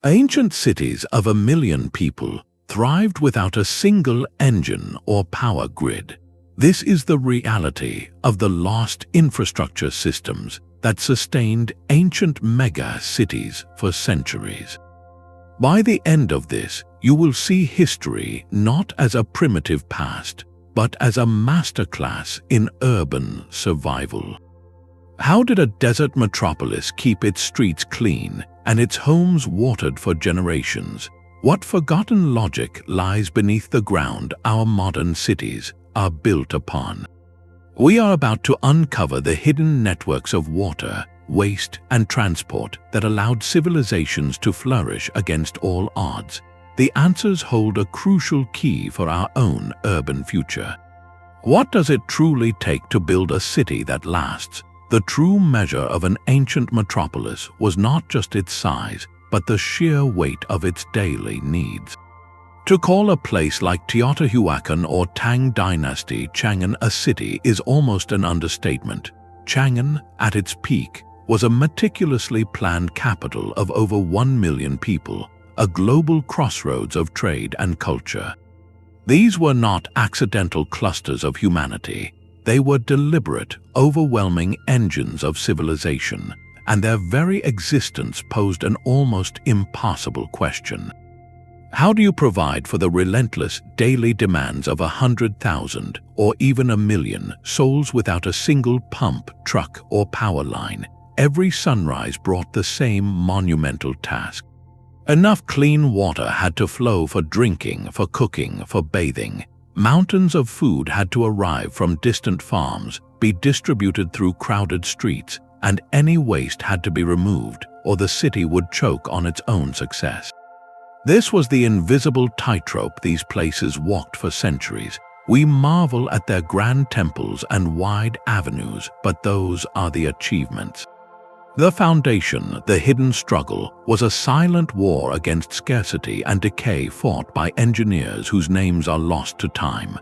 Ancient cities of 1 million people thrived without a single engine or power grid. This is the reality of the lost infrastructure systems that sustained ancient mega-cities for centuries. By the end of this, you will see history not as a primitive past, but as a masterclass in urban survival. How did a desert metropolis keep its streets clean and its homes watered for generations? What forgotten logic lies beneath the ground our modern cities are built upon? We are about to uncover the hidden networks of water, waste, and transport that allowed civilizations to flourish against all odds. The answers hold a crucial key for our own urban future. What does it truly take to build a city that lasts? The true measure of an ancient metropolis was not just its size, but the sheer weight of its daily needs. To call a place like Teotihuacan or Tang Dynasty Chang'an a city is almost an understatement. Chang'an, at its peak, was a meticulously planned capital of over 1 million people, a global crossroads of trade and culture. These were not accidental clusters of humanity. They were deliberate, overwhelming engines of civilization, and their very existence posed an almost impossible question. How do you provide for the relentless daily demands of 100,000 or even 1 million souls without a single pump, truck, or power line? Every sunrise brought the same monumental task. Enough clean water had to flow for drinking, for cooking, for bathing. Mountains of food had to arrive from distant farms, be distributed through crowded streets, and any waste had to be removed, or the city would choke on its own success. This was the invisible tightrope these places walked for centuries. We marvel at their grand temples and wide avenues, but those are the achievements. The foundation, the hidden struggle, was a silent war against scarcity and decay fought by engineers whose names are lost to time.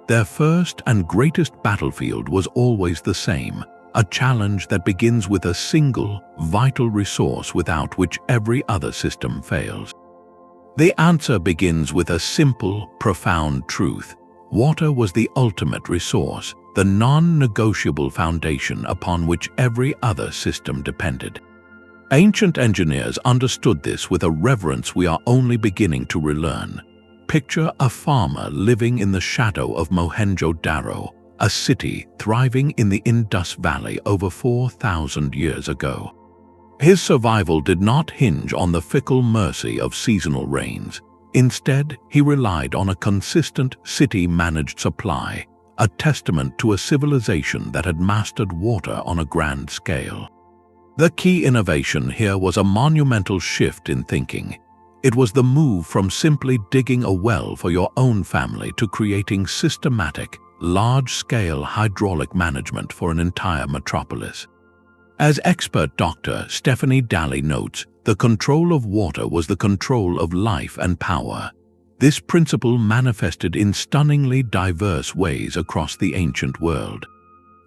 Their first and greatest battlefield was always the same, a challenge that begins with a single, vital resource without which every other system fails. The answer begins with a simple, profound truth. Water was the ultimate resource, the non-negotiable foundation upon which every other system depended. Ancient engineers understood this with a reverence we are only beginning to relearn. Picture a farmer living in the shadow of Mohenjo-daro, a city thriving in the Indus Valley over 4,000 years ago. His survival did not hinge on the fickle mercy of seasonal rains. Instead, he relied on a consistent city-managed supply, a testament to a civilization that had mastered water on a grand scale. The key innovation here was a monumental shift in thinking. It was the move from simply digging a well for your own family to creating systematic, large-scale hydraulic management for an entire metropolis. As expert Dr. Stephanie Daly notes, the control of water was the control of life and power. This principle manifested in stunningly diverse ways across the ancient world.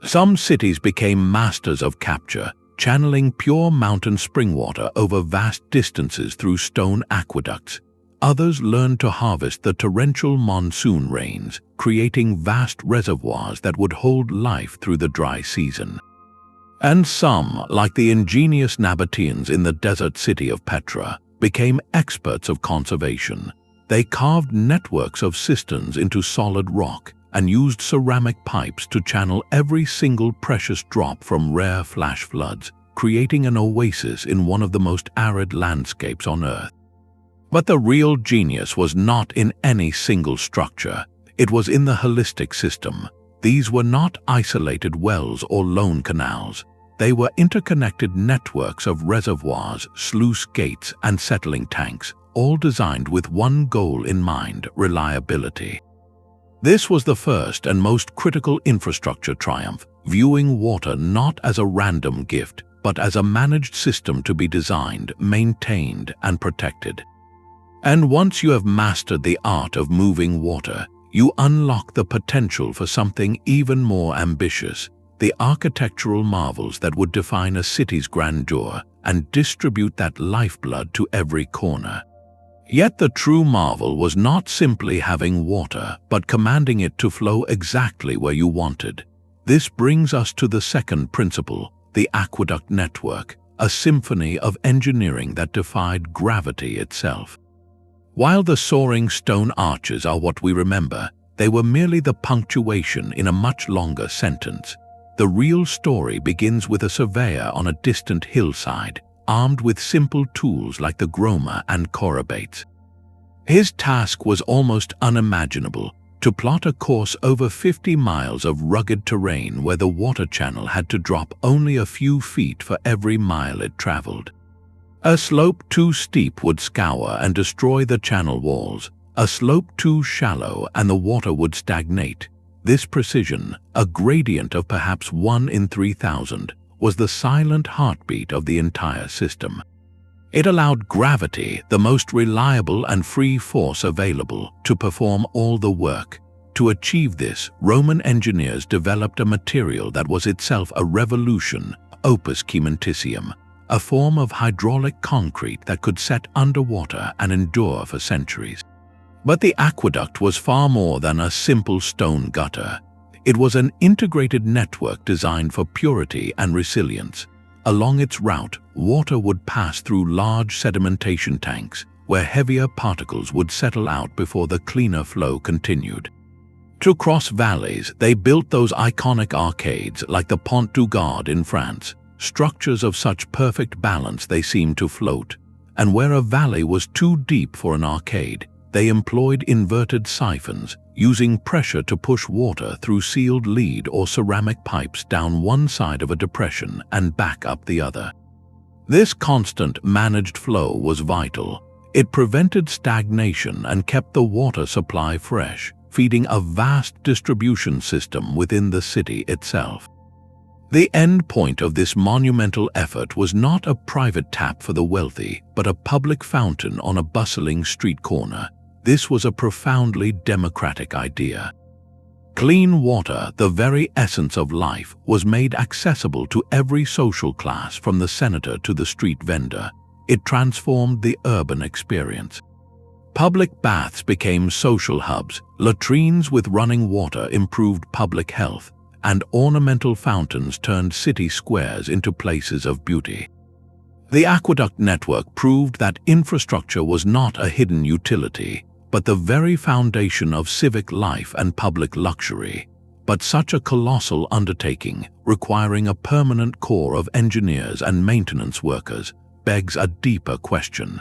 Some cities became masters of capture, channeling pure mountain spring water over vast distances through stone aqueducts. Others learned to harvest the torrential monsoon rains, creating vast reservoirs that would hold life through the dry season. And some, like the ingenious Nabateans in the desert city of Petra, became experts of conservation. They carved networks of cisterns into solid rock and used ceramic pipes to channel every single precious drop from rare flash floods, creating an oasis in one of the most arid landscapes on Earth. But the real genius was not in any single structure. It was in the holistic system. These were not isolated wells or lone canals. They were interconnected networks of reservoirs, sluice gates, and settling tanks, all designed with one goal in mind: reliability. This was the first and most critical infrastructure triumph, viewing water not as a random gift, but as a managed system to be designed, maintained, and protected. And once you have mastered the art of moving water, you unlock the potential for something even more ambitious: the architectural marvels that would define a city's grandeur and distribute that lifeblood to every corner. Yet the true marvel was not simply having water, but commanding it to flow exactly where you wanted. This brings us to the second principle, the Aqueduct Network, a symphony of engineering that defied gravity itself. While the soaring stone arches are what we remember, they were merely the punctuation in a much longer sentence. The real story begins with a surveyor on a distant hillside, armed with simple tools like the groma and corabates. His task was almost unimaginable: to plot a course over 50 miles of rugged terrain where the water channel had to drop only a few feet for every mile it traveled. A slope too steep would scour and destroy the channel walls. A slope too shallow and the water would stagnate. This precision, a gradient of perhaps 1 in 3,000, was the silent heartbeat of the entire system. It allowed gravity, the most reliable and free force available, to perform all the work. To achieve this, Roman engineers developed a material that was itself a revolution, opus cementitium, a form of hydraulic concrete that could set underwater and endure for centuries. But the aqueduct was far more than a simple stone gutter. It was an integrated network designed for purity and resilience. Along its route, water would pass through large sedimentation tanks, where heavier particles would settle out before the cleaner flow continued. To cross valleys, they built those iconic arcades like the Pont du Gard in France, structures of such perfect balance they seemed to float. And where a valley was too deep for an arcade, they employed inverted siphons, using pressure to push water through sealed lead or ceramic pipes down one side of a depression and back up the other. This constant, managed flow was vital. It prevented stagnation and kept the water supply fresh, feeding a vast distribution system within the city itself. The end point of this monumental effort was not a private tap for the wealthy, but a public fountain on a bustling street corner. This was a profoundly democratic idea. Clean water, the very essence of life, was made accessible to every social class, from the senator to the street vendor. It transformed the urban experience. Public baths became social hubs, latrines with running water improved public health, and ornamental fountains turned city squares into places of beauty. The Aqueduct Network proved that infrastructure was not a hidden utility, but the very foundation of civic life and public luxury. But such a colossal undertaking, requiring a permanent corps of engineers and maintenance workers, begs a deeper question.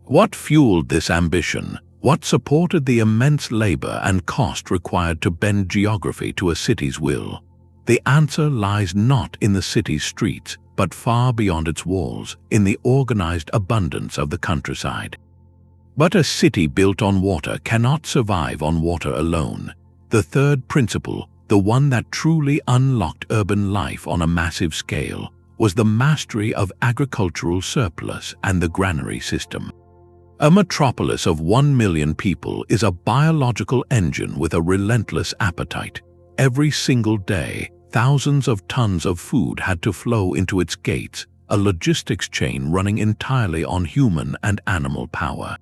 What fueled this ambition? What supported the immense labor and cost required to bend geography to a city's will? The answer lies not in the city's streets, but far beyond its walls, in the organized abundance of the countryside. But a city built on water cannot survive on water alone. The third principle, the one that truly unlocked urban life on a massive scale, was the mastery of agricultural surplus and the granary system. A metropolis of 1 million people is a biological engine with a relentless appetite. Every single day, thousands of tons of food had to flow into its gates, a logistics chain running entirely on human and animal power.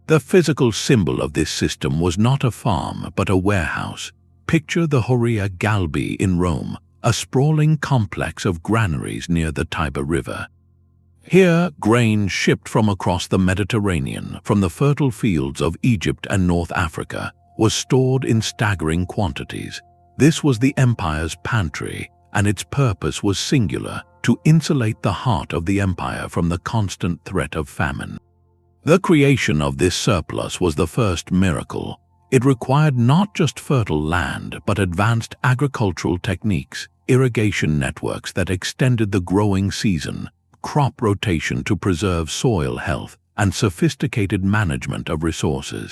The physical symbol of this system was not a farm, but a warehouse. Picture the Horia Galbi in Rome, a sprawling complex of granaries near the Tiber River. Here, grain shipped from across the Mediterranean, from the fertile fields of Egypt and North Africa, was stored in staggering quantities. This was the empire's pantry, and its purpose was singular: to insulate the heart of the empire from the constant threat of famine. The creation of this surplus was the first miracle. It required not just fertile land, but advanced agricultural techniques, irrigation networks that extended the growing season, crop rotation to preserve soil health, and sophisticated management of resources.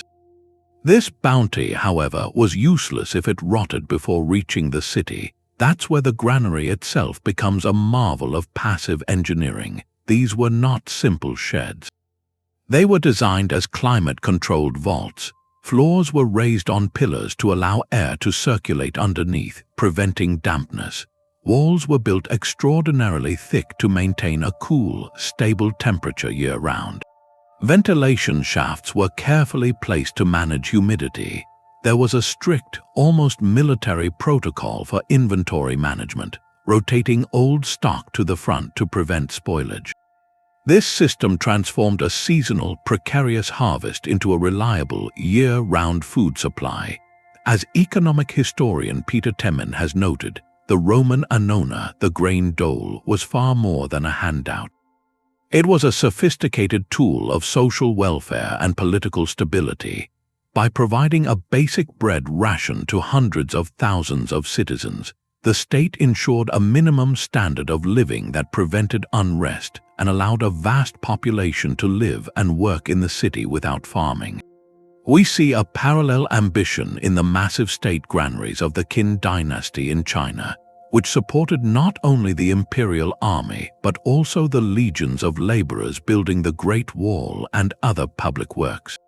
This bounty, however, was useless if it rotted before reaching the city. That's where the granary itself becomes a marvel of passive engineering. These were not simple sheds. They were designed as climate-controlled vaults. Floors were raised on pillars to allow air to circulate underneath, preventing dampness. walls were built extraordinarily thick to maintain a cool, stable temperature year-round. Ventilation shafts were carefully placed to manage humidity. There was a strict, almost military protocol for inventory management, rotating old stock to the front to prevent spoilage. This system transformed a seasonal, precarious harvest into a reliable, year-round food supply. As economic historian Peter Temin has noted, the Roman annona, the grain dole, was far more than a handout. It was a sophisticated tool of social welfare and political stability. By providing a basic bread ration to hundreds of thousands of citizens, the state ensured a minimum standard of living that prevented unrest and allowed a vast population to live and work in the city without farming. We see a parallel ambition in the massive state granaries of the Qin dynasty in China, which supported not only the imperial army but also the legions of laborers building the Great Wall and other public works.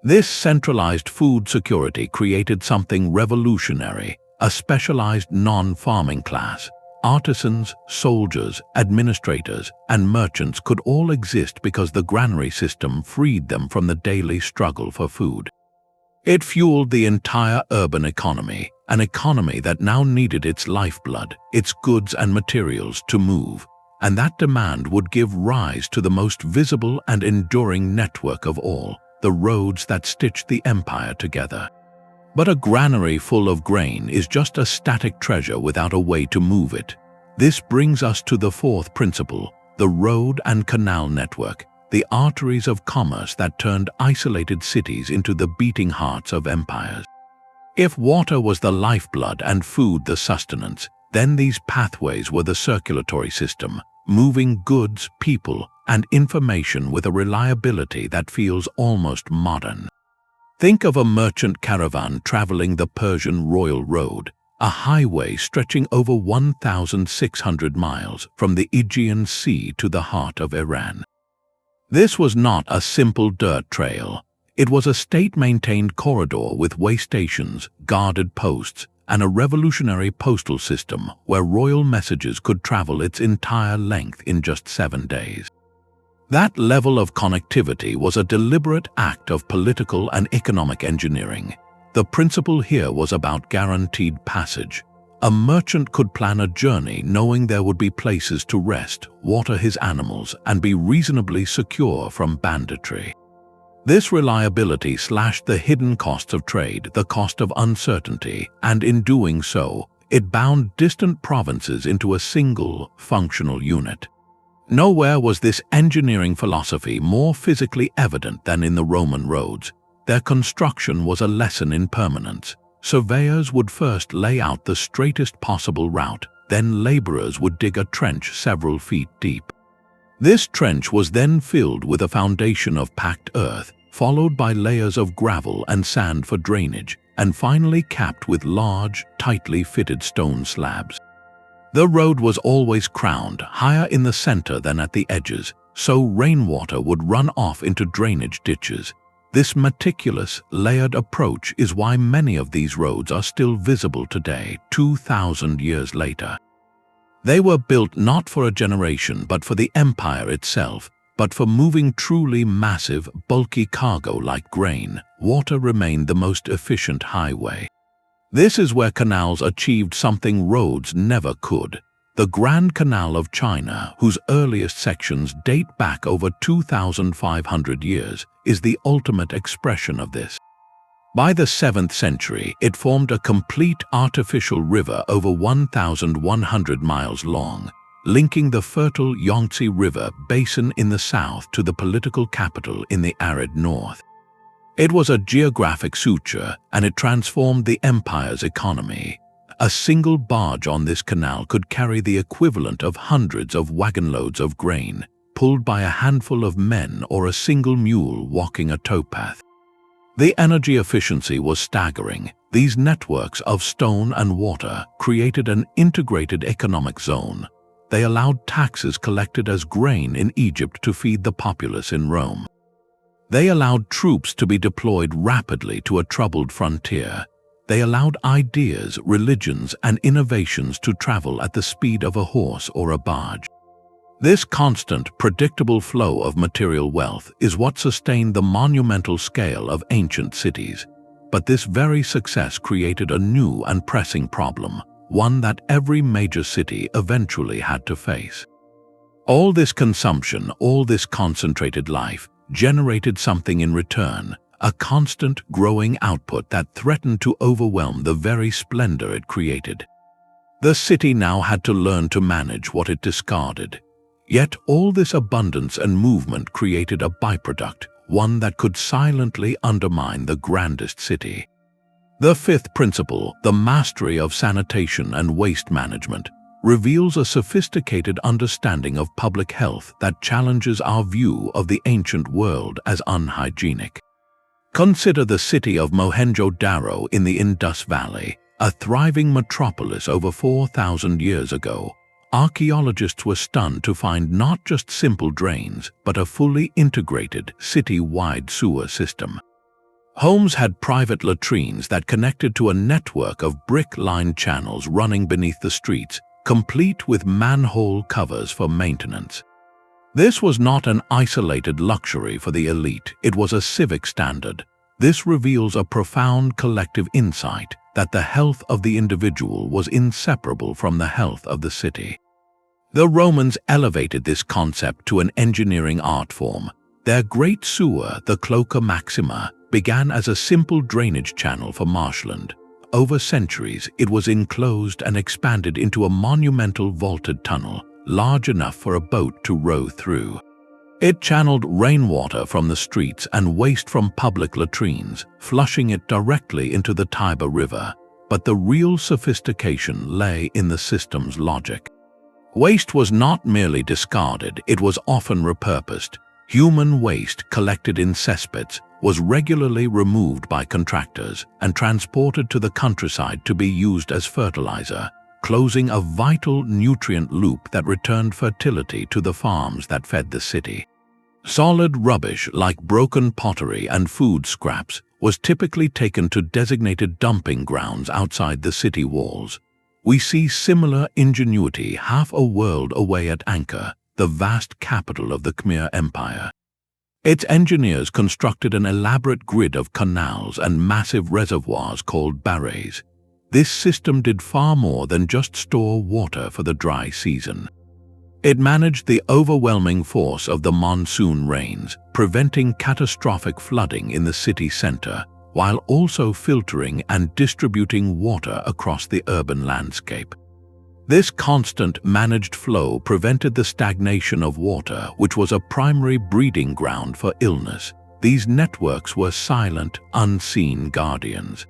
This centralized food security created something revolutionary: a specialized non-farming class. Artisans, soldiers, administrators, and merchants could all exist because the granary system freed them from the daily struggle for food. It fueled the entire urban economy, an economy that now needed its lifeblood, its goods and materials to move, and that demand would give rise to the most visible and enduring network of all, the roads that stitched the empire together. But a granary full of grain is just a static treasure without a way to move it. This brings us to the fourth principle, the road and canal network, the arteries of commerce that turned isolated cities into the beating hearts of empires. If water was the lifeblood and food the sustenance, then these pathways were the circulatory system, moving goods, people, and information with a reliability that feels almost modern. Think of a merchant caravan traveling the Persian Royal Road, a highway stretching over 1,600 miles from the Aegean Sea to the heart of Iran. This was not a simple dirt trail. It was a state-maintained corridor with way stations, guarded posts, and a revolutionary postal system where royal messages could travel its entire length in just 7 days. That level of connectivity was a deliberate act of political and economic engineering. The principle here was about guaranteed passage. A merchant could plan a journey knowing there would be places to rest, water his animals, and be reasonably secure from banditry. This reliability slashed the hidden costs of trade, the cost of uncertainty, and in doing so, it bound distant provinces into a single, functional unit. Nowhere was this engineering philosophy more physically evident than in the Roman roads. Their construction was a lesson in permanence. Surveyors would first lay out the straightest possible route, then laborers would dig a trench several feet deep. This trench was then filled with a foundation of packed earth, followed by layers of gravel and sand for drainage, and finally capped with large, tightly fitted stone slabs. The road was always crowned, higher in the center than at the edges, so rainwater would run off into drainage ditches. This meticulous, layered approach is why many of these roads are still visible today, 2,000 years later. They were built not for a generation but for the empire itself, but for moving truly massive, bulky cargo like grain, water remained the most efficient highway. This is where canals achieved something roads never could. The Grand Canal of China, whose earliest sections date back over 2,500 years, is the ultimate expression of this. By the 7th century, it formed a complete artificial river over 1,100 miles long, linking the fertile Yangtze River basin in the south to the political capital in the arid north. It was a geographic suture, and it transformed the empire's economy. A single barge on this canal could carry the equivalent of hundreds of wagonloads of grain, pulled by a handful of men or a single mule walking a towpath. The energy efficiency was staggering. These networks of stone and water created an integrated economic zone. They allowed taxes collected as grain in Egypt to feed the populace in Rome. They allowed troops to be deployed rapidly to a troubled frontier. They allowed ideas, religions, and innovations to travel at the speed of a horse or a barge. This constant, predictable flow of material wealth is what sustained the monumental scale of ancient cities. But this very success created a new and pressing problem, one that every major city eventually had to face. All this consumption, all this concentrated life, generated something in return, a constant, growing output that threatened to overwhelm the very splendor it created. The city now had to learn to manage what it discarded. Yet all this abundance and movement created a byproduct, one that could silently undermine the grandest city. The fifth principle, the mastery of sanitation and waste management, reveals a sophisticated understanding of public health that challenges our view of the ancient world as unhygienic. Consider the city of Mohenjo-daro in the Indus Valley, a thriving metropolis over 4,000 years ago. Archaeologists were stunned to find not just simple drains, but a fully integrated, city-wide sewer system. Homes had private latrines that connected to a network of brick-lined channels running beneath the streets, complete with manhole covers for maintenance. This was not an isolated luxury for the elite, it was a civic standard. This reveals a profound collective insight that the health of the individual was inseparable from the health of the city. The Romans elevated this concept to an engineering art form. Their great sewer, the Cloaca Maxima, began as a simple drainage channel for marshland. Over centuries, it was enclosed and expanded into a monumental vaulted tunnel, large enough for a boat to row through. It channeled rainwater from the streets and waste from public latrines, flushing it directly into the Tiber River. But the real sophistication lay in the system's logic. Waste was not merely discarded, it was often repurposed. Human waste collected in cesspits was regularly removed by contractors and transported to the countryside to be used as fertilizer, closing a vital nutrient loop that returned fertility to the farms that fed the city. Solid rubbish like broken pottery and food scraps was typically taken to designated dumping grounds outside the city walls. We see similar ingenuity half a world away at Angkor, the vast capital of the Khmer Empire. Its engineers constructed an elaborate grid of canals and massive reservoirs called barrages. This system did far more than just store water for the dry season. It managed the overwhelming force of the monsoon rains, preventing catastrophic flooding in the city center, while also filtering and distributing water across the urban landscape. This constant managed flow prevented the stagnation of water, which was a primary breeding ground for illness. These networks were silent, unseen guardians.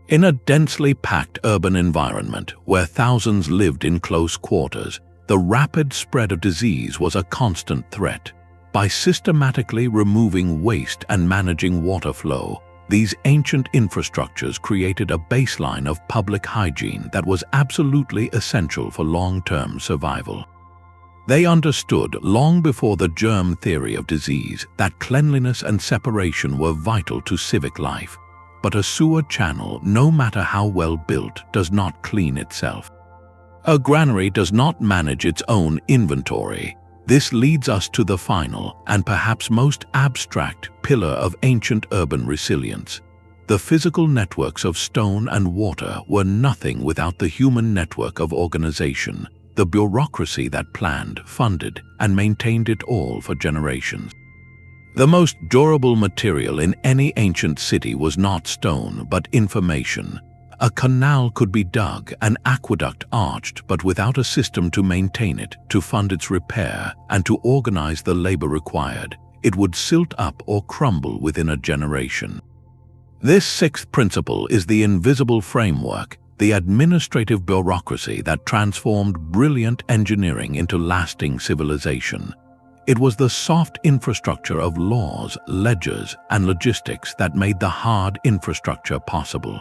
In a densely packed urban environment where thousands lived in close quarters, the rapid spread of disease was a constant threat. By systematically removing waste and managing water flow, these ancient infrastructures created a baseline of public hygiene that was absolutely essential for long-term survival. They understood long before the germ theory of disease that cleanliness and separation were vital to civic life. But a sewer channel, no matter how well built, does not clean itself. A granary does not manage its own inventory. This leads us to the final, and perhaps most abstract, pillar of ancient urban resilience. The physical networks of stone and water were nothing without the human network of organization, the bureaucracy that planned, funded, and maintained it all for generations. The most durable material in any ancient city was not stone, but information. A canal could be dug, an aqueduct arched, but without a system to maintain it, to fund its repair, and to organize the labor required, it would silt up or crumble within a generation. This sixth principle is the invisible framework, the administrative bureaucracy that transformed brilliant engineering into lasting civilization. It was the soft infrastructure of laws, ledgers, and logistics that made the hard infrastructure possible.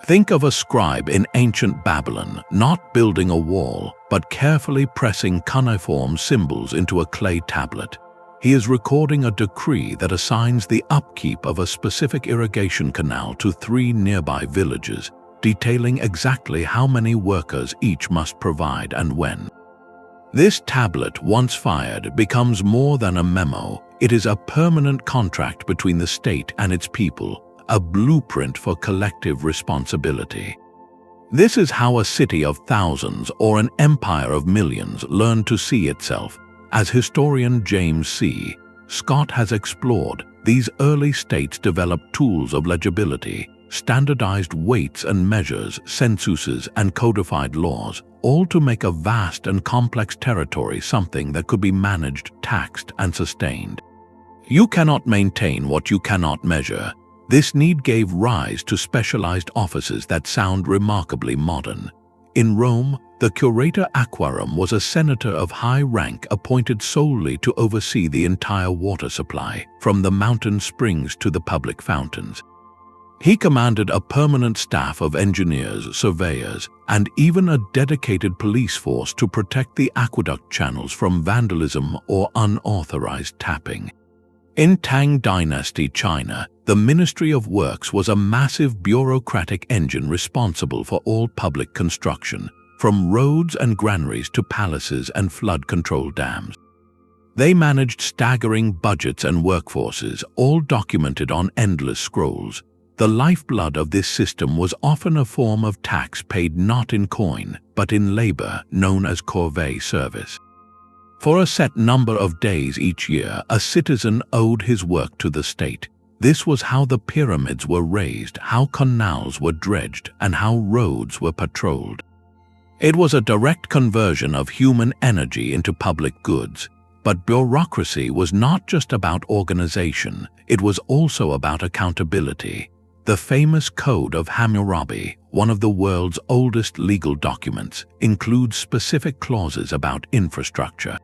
Think of a scribe in ancient Babylon, not building a wall, but carefully pressing cuneiform symbols into a clay tablet. He is recording a decree that assigns the upkeep of a specific irrigation canal to 3 nearby villages, detailing exactly how many workers each must provide and when. This tablet, once fired, becomes more than a memo. It is a permanent contract between the state and its people, a blueprint for collective responsibility. This is how a city of thousands or an empire of millions learned to see itself. As historian James C. Scott has explored, these early states developed tools of legibility, standardized weights and measures, censuses, and codified laws, all to make a vast and complex territory something that could be managed, taxed, and sustained. You cannot maintain what you cannot measure. This need gave rise to specialized offices that sound remarkably modern. In Rome, the curator aquarum was a senator of high rank appointed solely to oversee the entire water supply, from the mountain springs to the public fountains. He commanded a permanent staff of engineers, surveyors, and even a dedicated police force to protect the aqueduct channels from vandalism or unauthorized tapping. In Tang Dynasty China, the Ministry of Works was a massive bureaucratic engine responsible for all public construction, from roads and granaries to palaces and flood control dams. They managed staggering budgets and workforces, all documented on endless scrolls. The lifeblood of this system was often a form of tax paid not in coin, but in labor, known as corvée service. For a set number of days each year, a citizen owed his work to the state. This was how the pyramids were raised, how canals were dredged, and how roads were patrolled. It was a direct conversion of human energy into public goods. But bureaucracy was not just about organization, it was also about accountability. The famous Code of Hammurabi, one of the world's oldest legal documents, includes specific clauses about infrastructure.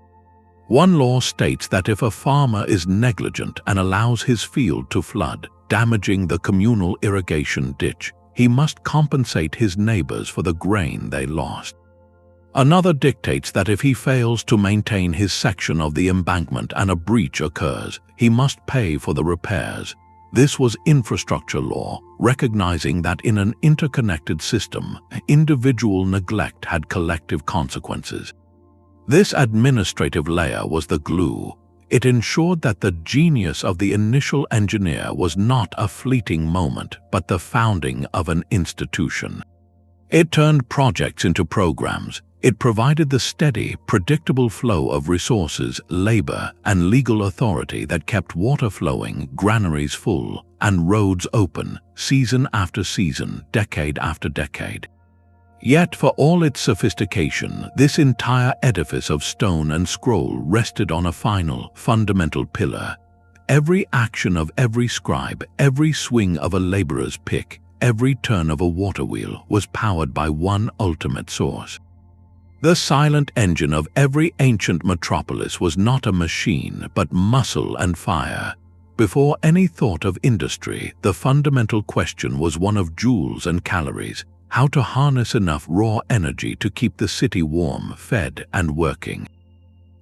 One law states that if a farmer is negligent and allows his field to flood, damaging the communal irrigation ditch, he must compensate his neighbors for the grain they lost. Another dictates that if he fails to maintain his section of the embankment and a breach occurs, he must pay for the repairs. This was infrastructure law, recognizing that in an interconnected system, individual neglect had collective consequences. This administrative layer was the glue. It ensured that the genius of the initial engineer was not a fleeting moment, but the founding of an institution. It turned projects into programs. It provided the steady, predictable flow of resources, labor, and legal authority that kept water flowing, granaries full, and roads open, season after season, decade after decade. Yet, for all its sophistication, this entire edifice of stone and scroll rested on a final, fundamental pillar. Every action of every scribe, every swing of a laborer's pick, every turn of a water wheel was powered by one ultimate source. The silent engine of every ancient metropolis was not a machine, but muscle and fire. Before any thought of industry, the fundamental question was one of joules and calories, how to harness enough raw energy to keep the city warm, fed, and working.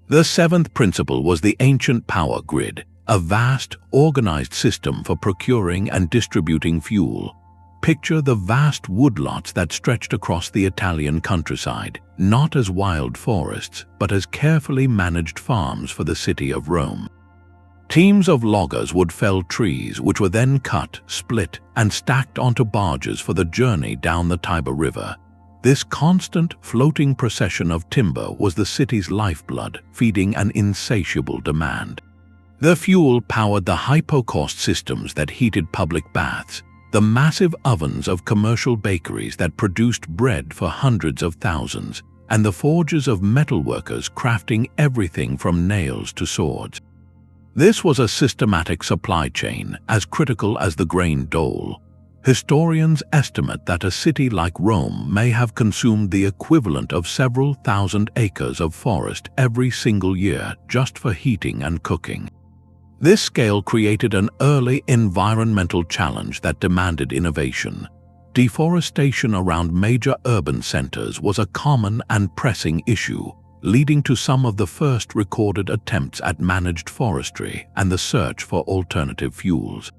The seventh principle was the ancient power grid, a vast, organized system for procuring and distributing fuel. Picture the vast woodlots that stretched across the Italian countryside, not as wild forests, but as carefully managed farms for the city of Rome. Teams of loggers would fell trees, which were then cut, split, and stacked onto barges for the journey down the Tiber River. This constant, floating procession of timber was the city's lifeblood, feeding an insatiable demand. The fuel powered the hypocaust systems that heated public baths, the massive ovens of commercial bakeries that produced bread for hundreds of thousands, and the forges of metalworkers crafting everything from nails to swords. This was a systematic supply chain, as critical as the grain dole. Historians estimate that a city like Rome may have consumed the equivalent of several thousand acres of forest every single year just for heating and cooking. This scale created an early environmental challenge that demanded innovation. Deforestation around major urban centers was a common and pressing issue. leading to some of the first recorded attempts at managed forestry and the search for alternative fuels.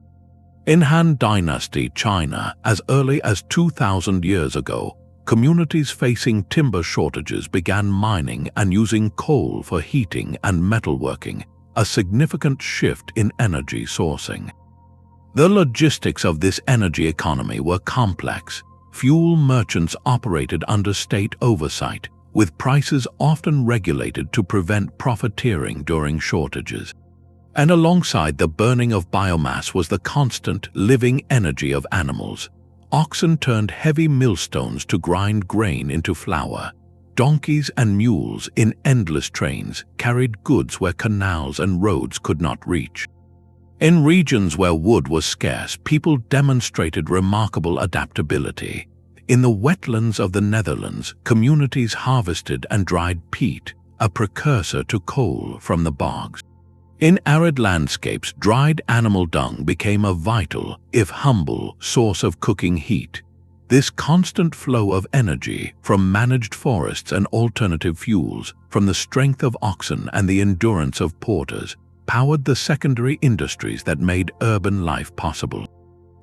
In Han Dynasty China, as early as 2,000 years ago, communities facing timber shortages began mining and using coal for heating and metalworking, a significant shift in energy sourcing. The logistics of this energy economy were complex. Fuel merchants operated under state oversight, with prices often regulated to prevent profiteering during shortages. And alongside the burning of biomass was the constant living energy of animals. Oxen turned heavy millstones to grind grain into flour. Donkeys and mules in endless trains carried goods where canals and roads could not reach. In regions where wood was scarce, people demonstrated remarkable adaptability. In the wetlands of the Netherlands, communities harvested and dried peat, a precursor to coal from the bogs. In arid landscapes, dried animal dung became a vital, if humble, source of cooking heat. This constant flow of energy from managed forests and alternative fuels, from the strength of oxen and the endurance of porters, powered the secondary industries that made urban life possible.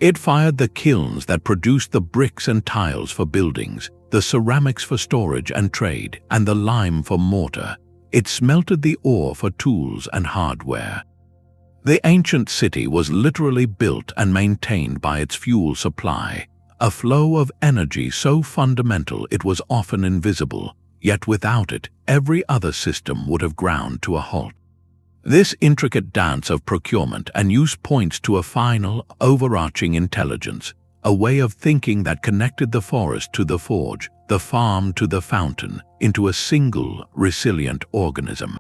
It fired the kilns that produced the bricks and tiles for buildings, the ceramics for storage and trade, and the lime for mortar. It smelted the ore for tools and hardware. The ancient city was literally built and maintained by its fuel supply, a flow of energy so fundamental it was often invisible, yet without it, every other system would have ground to a halt. This intricate dance of procurement and use points to a final, overarching intelligence, a way of thinking that connected the forest to the forge, the farm to the fountain, into a single, resilient organism.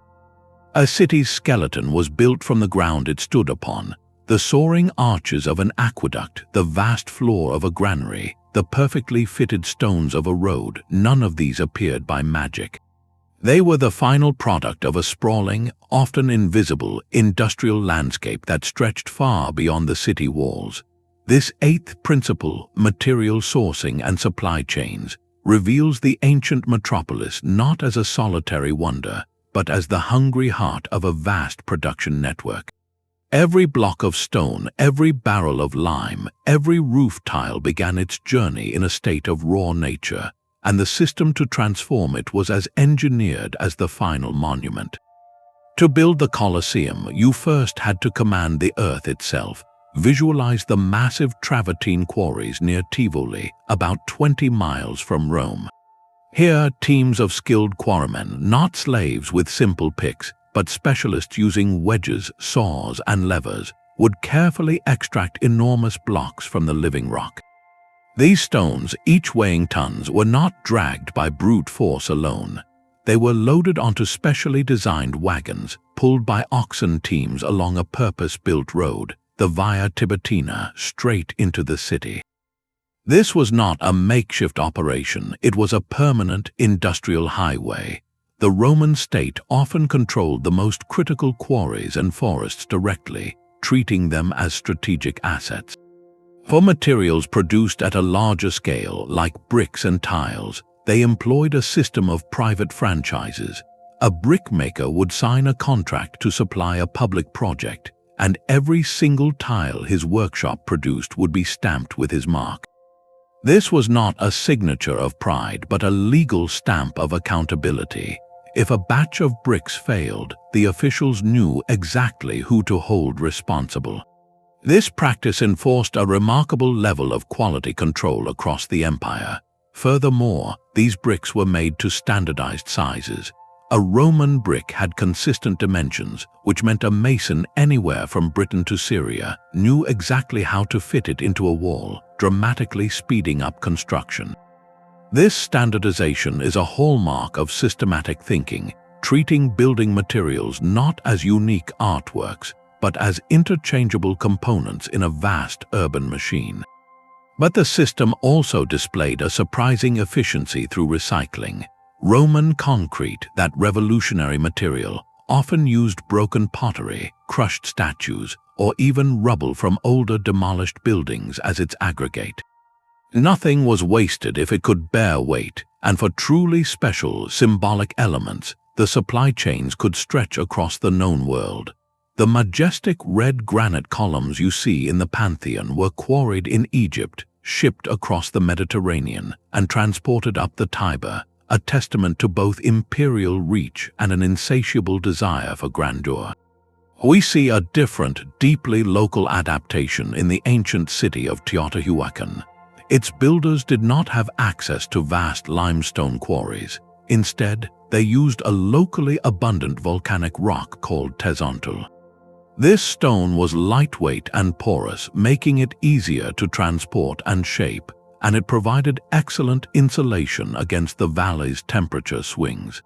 A city's skeleton was built from the ground it stood upon, the soaring arches of an aqueduct, the vast floor of a granary, the perfectly fitted stones of a road. None of these appeared by magic. They were the final product of a sprawling, often invisible, industrial landscape that stretched far beyond the city walls. This eighth principle, material sourcing and supply chains, reveals the ancient metropolis not as a solitary wonder, but as the hungry heart of a vast production network. Every block of stone, every barrel of lime, every roof tile began its journey in a state of raw nature, and the system to transform it was as engineered as the final monument. To build the Colosseum, you first had to command the earth itself. Visualize the massive travertine quarries near Tivoli, about 20 miles from Rome. Here, teams of skilled quarrymen, not slaves with simple picks, but specialists using wedges, saws, and levers, would carefully extract enormous blocks from the living rock. These stones, each weighing tons, were not dragged by brute force alone. They were loaded onto specially designed wagons, pulled by oxen teams along a purpose-built road, the Via Tiburtina, straight into the city. This was not a makeshift operation, it was a permanent industrial highway. The Roman state often controlled the most critical quarries and forests directly, treating them as strategic assets. For materials produced at a larger scale, like bricks and tiles, they employed a system of private franchises. A brickmaker would sign a contract to supply a public project, and every single tile his workshop produced would be stamped with his mark. This was not a signature of pride, but a legal stamp of accountability. If a batch of bricks failed, the officials knew exactly who to hold responsible. This practice enforced a remarkable level of quality control across the empire. Furthermore, these bricks were made to standardized sizes. A Roman brick had consistent dimensions, which meant a mason anywhere from Britain to Syria knew exactly how to fit it into a wall, dramatically speeding up construction. This standardization is a hallmark of systematic thinking, treating building materials not as unique artworks, but as interchangeable components in a vast urban machine. But the system also displayed a surprising efficiency through recycling. Roman concrete, that revolutionary material, often used broken pottery, crushed statues, or even rubble from older demolished buildings as its aggregate. Nothing was wasted if it could bear weight, and for truly special, symbolic elements, the supply chains could stretch across the known world. The majestic red granite columns you see in the Pantheon were quarried in Egypt, shipped across the Mediterranean, and transported up the Tiber, a testament to both imperial reach and an insatiable desire for grandeur. We see a different, deeply local adaptation in the ancient city of Teotihuacan. Its builders did not have access to vast limestone quarries. Instead, they used a locally abundant volcanic rock called Tezontl. This stone was lightweight and porous, making it easier to transport and shape, and it provided excellent insulation against the valley's temperature swings.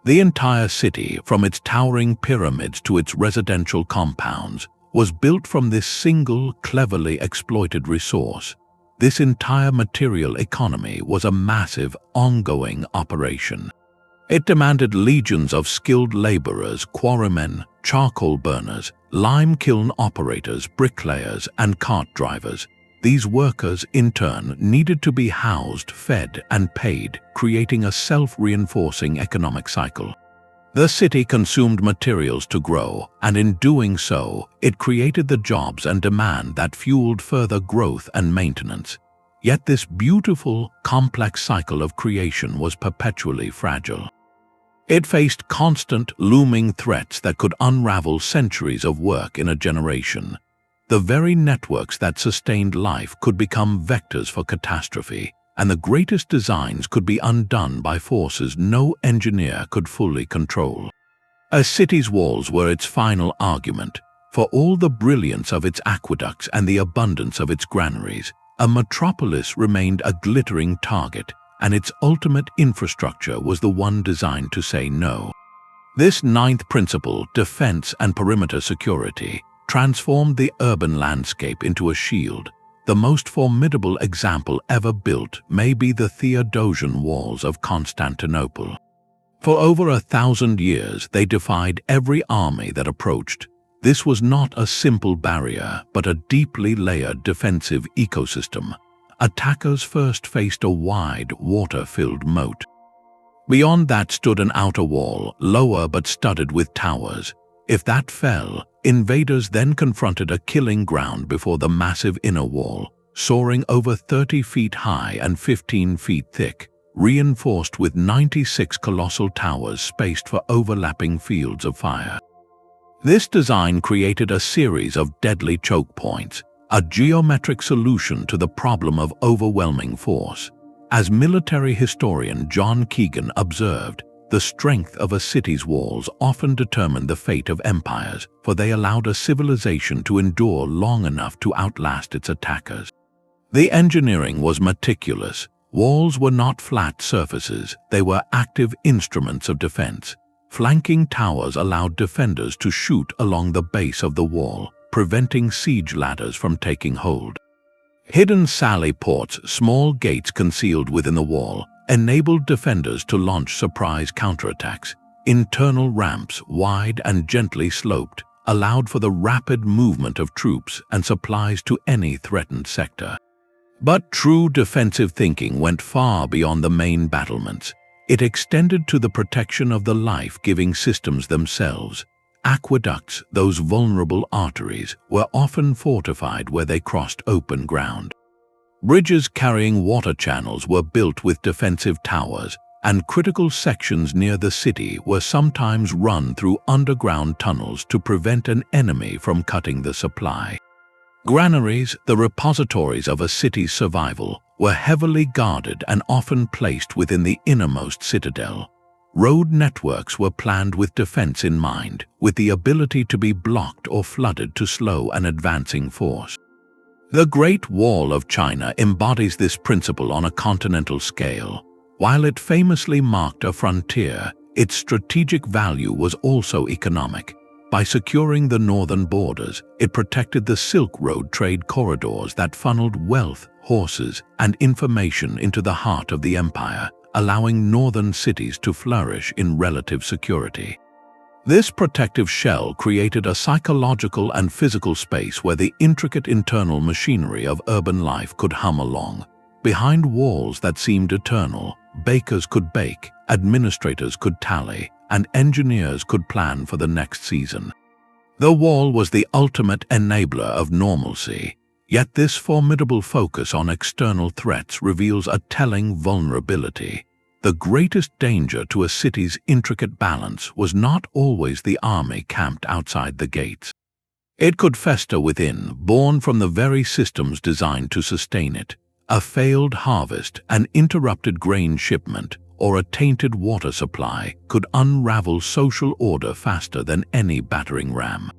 The entire city, from its towering pyramids to its residential compounds, was built from this single, cleverly exploited resource. This entire material economy was a massive, ongoing operation. It demanded legions of skilled laborers, quarrymen, charcoal burners, lime kiln operators, bricklayers, and cart drivers. These workers, in turn, needed to be housed, fed, and paid, creating a self-reinforcing economic cycle. The city consumed materials to grow, and in doing so, it created the jobs and demand that fueled further growth and maintenance. Yet this beautiful, complex cycle of creation was perpetually fragile. It faced constant, looming threats that could unravel centuries of work in a generation. The very networks that sustained life could become vectors for catastrophe, and the greatest designs could be undone by forces no engineer could fully control. A city's walls were its final argument. For all the brilliance of its aqueducts and the abundance of its granaries, a metropolis remained a glittering target, and its ultimate infrastructure was the one designed to say no. This ninth principle, defense and perimeter security, transformed the urban landscape into a shield. The most formidable example ever built may be the Theodosian walls of Constantinople. For over 1,000 years, they defied every army that approached. This was not a simple barrier, but a deeply layered defensive ecosystem. Attackers first faced a wide, water-filled moat. Beyond that stood an outer wall, lower but studded with towers. If that fell, invaders then confronted a killing ground before the massive inner wall, soaring over 30 feet high and 15 feet thick, reinforced with 96 colossal towers spaced for overlapping fields of fire. This design created a series of deadly choke points, a geometric solution to the problem of overwhelming force. As military historian John Keegan observed, the strength of a city's walls often determined the fate of empires, for they allowed a civilization to endure long enough to outlast its attackers. The engineering was meticulous. Walls were not flat surfaces, they were active instruments of defense. Flanking towers allowed defenders to shoot along the base of the wall, preventing siege ladders from taking hold. Hidden sally ports, small gates concealed within the wall, enabled defenders to launch surprise counterattacks. Internal ramps, wide and gently sloped, allowed for the rapid movement of troops and supplies to any threatened sector. But true defensive thinking went far beyond the main battlements. It extended to the protection of the life-giving systems themselves. Aqueducts, those vulnerable arteries, were often fortified where they crossed open ground. Bridges carrying water channels were built with defensive towers, and critical sections near the city were sometimes run through underground tunnels to prevent an enemy from cutting the supply. Granaries, the repositories of a city's survival, were heavily guarded and often placed within the innermost citadel. Road networks were planned with defense in mind, with the ability to be blocked or flooded to slow an advancing force. The Great Wall of China embodies this principle on a continental scale. While it famously marked a frontier, its strategic value was also economic. By securing the northern borders, it protected the Silk Road trade corridors that funneled wealth, horses, and information into the heart of the empire, allowing northern cities to flourish in relative security. This protective shell created a psychological and physical space where the intricate internal machinery of urban life could hum along. Behind walls that seemed eternal, bakers could bake, administrators could tally, and engineers could plan for the next season. The wall was the ultimate enabler of normalcy, yet this formidable focus on external threats reveals a telling vulnerability. The greatest danger to a city's intricate balance was not always the army camped outside the gates. It could fester within, born from the very systems designed to sustain it. A failed harvest, an interrupted grain shipment, or a tainted water supply could unravel social order faster than any battering ram.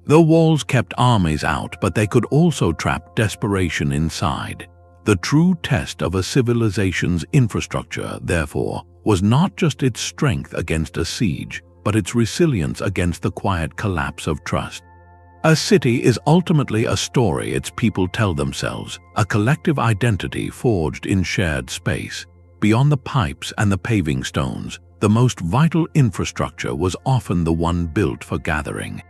The walls kept armies out, but they could also trap desperation inside. The true test of a civilization's infrastructure, therefore, was not just its strength against a siege, but its resilience against the quiet collapse of trust. A city is ultimately a story its people tell themselves, a collective identity forged in shared space. Beyond the pipes and the paving stones, the most vital infrastructure was often the one built for gathering.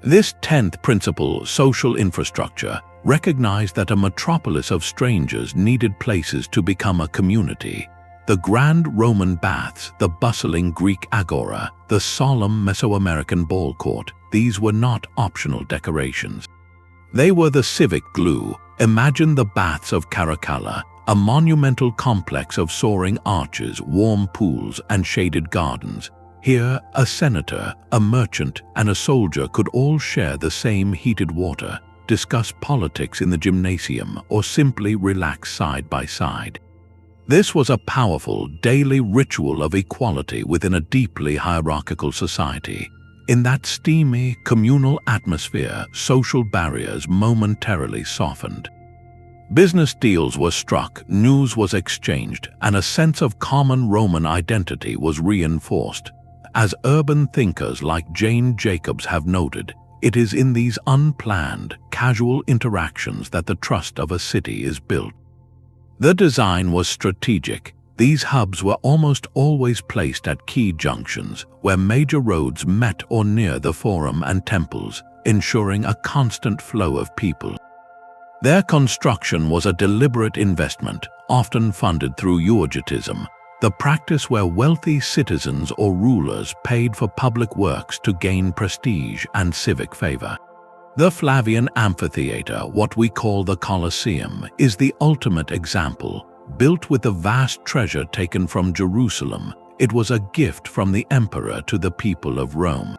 This 10th principle, social infrastructure, recognized that a metropolis of strangers needed places to become a community. The grand Roman baths, the bustling Greek agora, the solemn Mesoamerican ball court, these were not optional decorations. They were the civic glue. Imagine the baths of Caracalla, a monumental complex of soaring arches, warm pools, and shaded gardens. Here, a senator, a merchant, and a soldier could all share the same heated water, discuss politics in the gymnasium, or simply relax side by side. This was a powerful, daily ritual of equality within a deeply hierarchical society. In that steamy, communal atmosphere, social barriers momentarily softened. Business deals were struck, news was exchanged, and a sense of common Roman identity was reinforced. As urban thinkers like Jane Jacobs have noted, it is in these unplanned, casual interactions that the trust of a city is built. The design was strategic. These hubs were almost always placed at key junctions, where major roads met or near the forum and temples, ensuring a constant flow of people. Their construction was a deliberate investment, often funded through eulogism, the practice where wealthy citizens or rulers paid for public works to gain prestige and civic favor. The Flavian Amphitheater, what we call the Colosseum, is the ultimate example. Built with the vast treasure taken from Jerusalem, it was a gift from the emperor to the people of Rome.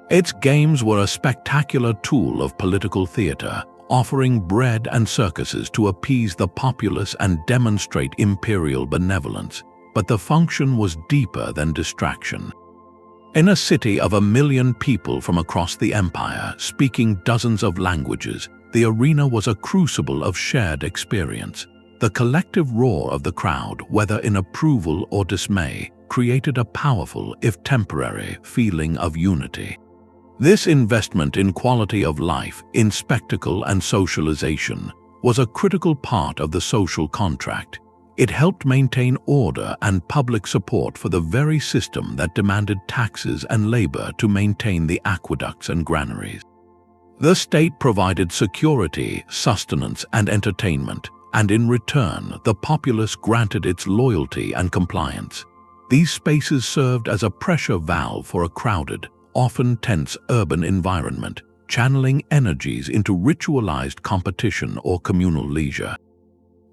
Its games were a spectacular tool of political theater, offering bread and circuses to appease the populace and demonstrate imperial benevolence, but the function was deeper than distraction. In a city of 1 million people from across the empire, speaking dozens of languages, the arena was a crucible of shared experience. The collective roar of the crowd, whether in approval or dismay, created a powerful, if temporary, feeling of unity. This investment in quality of life, in spectacle and socialization, was a critical part of the social contract. It helped maintain order and public support for the very system that demanded taxes and labor to maintain the aqueducts and granaries. The state provided security, sustenance, and entertainment, and in return, the populace granted its loyalty and compliance. These spaces served as a pressure valve for a crowded, often tense urban environment, channeling energies into ritualized competition or communal leisure.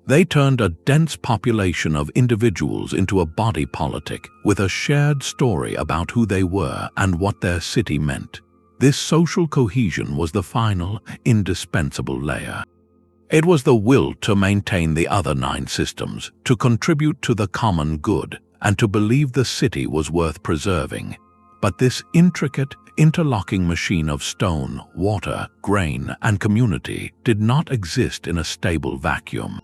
They turned a dense population of individuals into a body politic with a shared story about who they were and what their city meant. This social cohesion was the final, indispensable layer. It was the will to maintain the other 9 systems, to contribute to the common good, and to believe the city was worth preserving. But this intricate, interlocking machine of stone, water, grain, and community did not exist in a stable vacuum.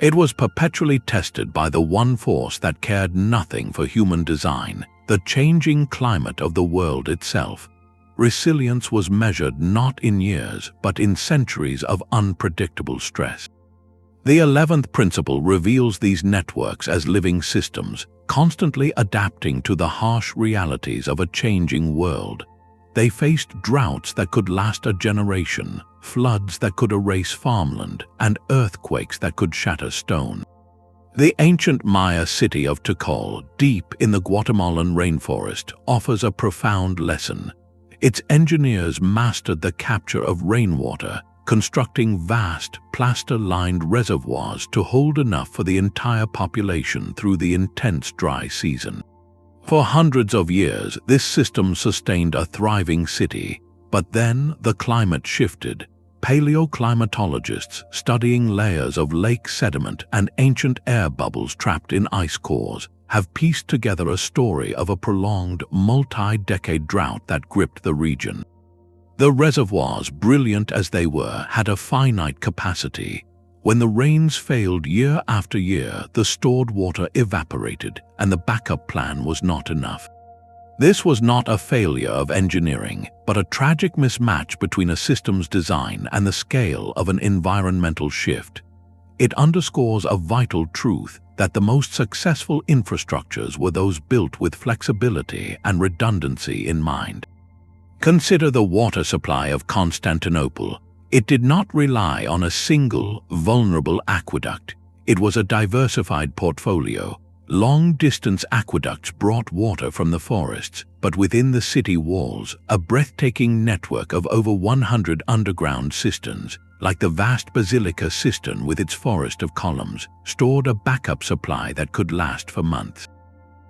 It was perpetually tested by the one force that cared nothing for human design, the changing climate of the world itself. Resilience was measured not in years, but in centuries of unpredictable stress. The 11th principle reveals these networks as living systems, constantly adapting to the harsh realities of a changing world. They faced droughts that could last a generation, floods that could erase farmland, and earthquakes that could shatter stone. The ancient Maya city of Tikal, deep in the Guatemalan rainforest, offers a profound lesson. Its engineers mastered the capture of rainwater, constructing vast, plaster-lined reservoirs to hold enough for the entire population through the intense dry season. For hundreds of years, this system sustained a thriving city, but then the climate shifted. Paleoclimatologists studying layers of lake sediment and ancient air bubbles trapped in ice cores have pieced together a story of a prolonged, multi-decade drought that gripped the region. The reservoirs, brilliant as they were, had a finite capacity. When the rains failed year after year, the stored water evaporated, and the backup plan was not enough. This was not a failure of engineering, but a tragic mismatch between a system's design and the scale of an environmental shift. It underscores a vital truth that the most successful infrastructures were those built with flexibility and redundancy in mind. Consider the water supply of Constantinople. It did not rely on a single, vulnerable aqueduct. It was a diversified portfolio. Long-distance aqueducts brought water from the forests, but within the city walls, a breathtaking network of over 100 underground cisterns, like the vast Basilica cistern with its forest of columns, stored a backup supply that could last for months.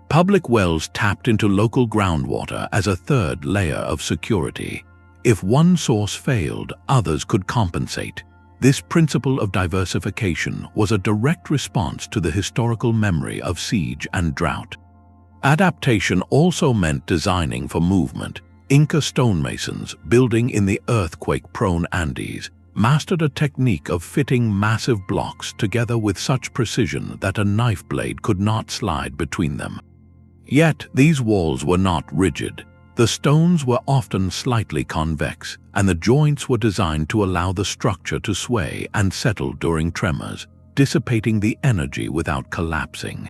Public wells tapped into local groundwater as a third layer of security. If one source failed, others could compensate. This principle of diversification was a direct response to the historical memory of siege and drought. Adaptation also meant designing for movement. Inca stonemasons, building in the earthquake-prone Andes, mastered a technique of fitting massive blocks together with such precision that a knife blade could not slide between them. Yet these walls were not rigid. The stones were often slightly convex, and the joints were designed to allow the structure to sway and settle during tremors, dissipating the energy without collapsing.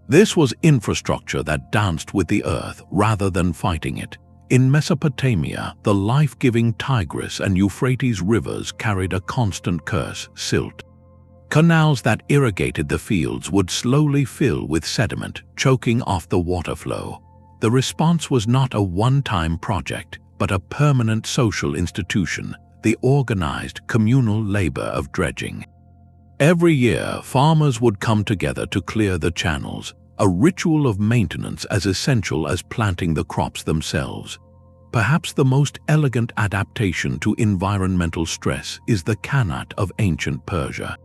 This was infrastructure that danced with the earth rather than fighting it. In Mesopotamia, the life-giving Tigris and Euphrates rivers carried a constant curse, silt. Canals that irrigated the fields would slowly fill with sediment, choking off the water flow. The response was not a one-time project, but a permanent social institution, the organized communal labor of dredging. Every year, farmers would come together to clear the channels, a ritual of maintenance as essential as planting the crops themselves. Perhaps the most elegant adaptation to environmental stress is the Qanat of ancient Persia.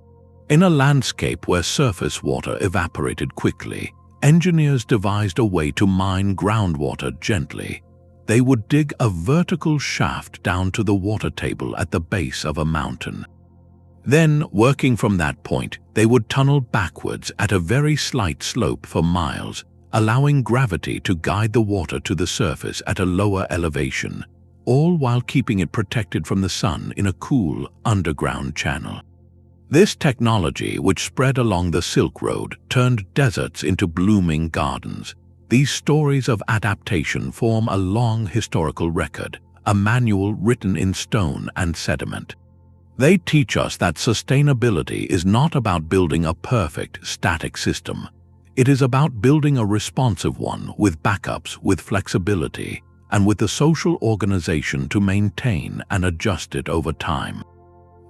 In a landscape where surface water evaporated quickly, engineers devised a way to mine groundwater gently. They would dig a vertical shaft down to the water table at the base of a mountain. Then, working from that point, they would tunnel backwards at a very slight slope for miles, allowing gravity to guide the water to the surface at a lower elevation, all while keeping it protected from the sun in a cool, underground channel. This technology, which spread along the Silk Road, turned deserts into blooming gardens. These stories of adaptation form a long historical record, a manual written in stone and sediment. They teach us that sustainability is not about building a perfect, static system. It is about building a responsive one with backups, with flexibility, and with the social organization to maintain and adjust it over time.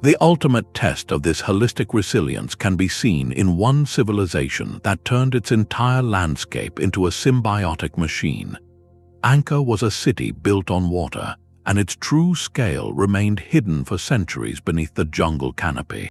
The ultimate test of this holistic resilience can be seen in one civilization that turned its entire landscape into a symbiotic machine. Angkor was a city built on water, and its true scale remained hidden for centuries beneath the jungle canopy.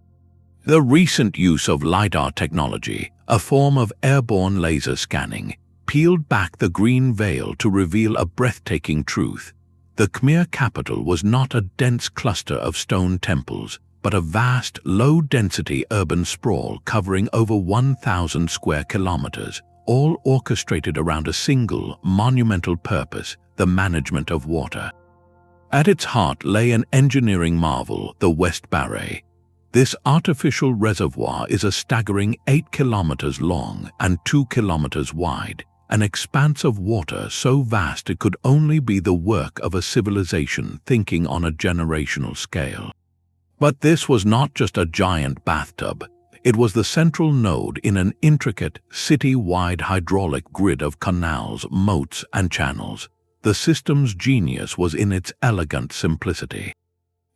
The recent use of lidar technology, a form of airborne laser scanning, peeled back the green veil to reveal a breathtaking truth. The Khmer capital was not a dense cluster of stone temples, but a vast, low-density urban sprawl covering over 1,000 square kilometers, all orchestrated around a single, monumental purpose: the management of water. At its heart lay an engineering marvel, the West Barre. This artificial reservoir is a staggering 8 kilometers long and 2 kilometers wide, an expanse of water so vast it could only be the work of a civilization thinking on a generational scale. But this was not just a giant bathtub. It was the central node in an intricate, city-wide hydraulic grid of canals, moats, and channels. The system's genius was in its elegant simplicity.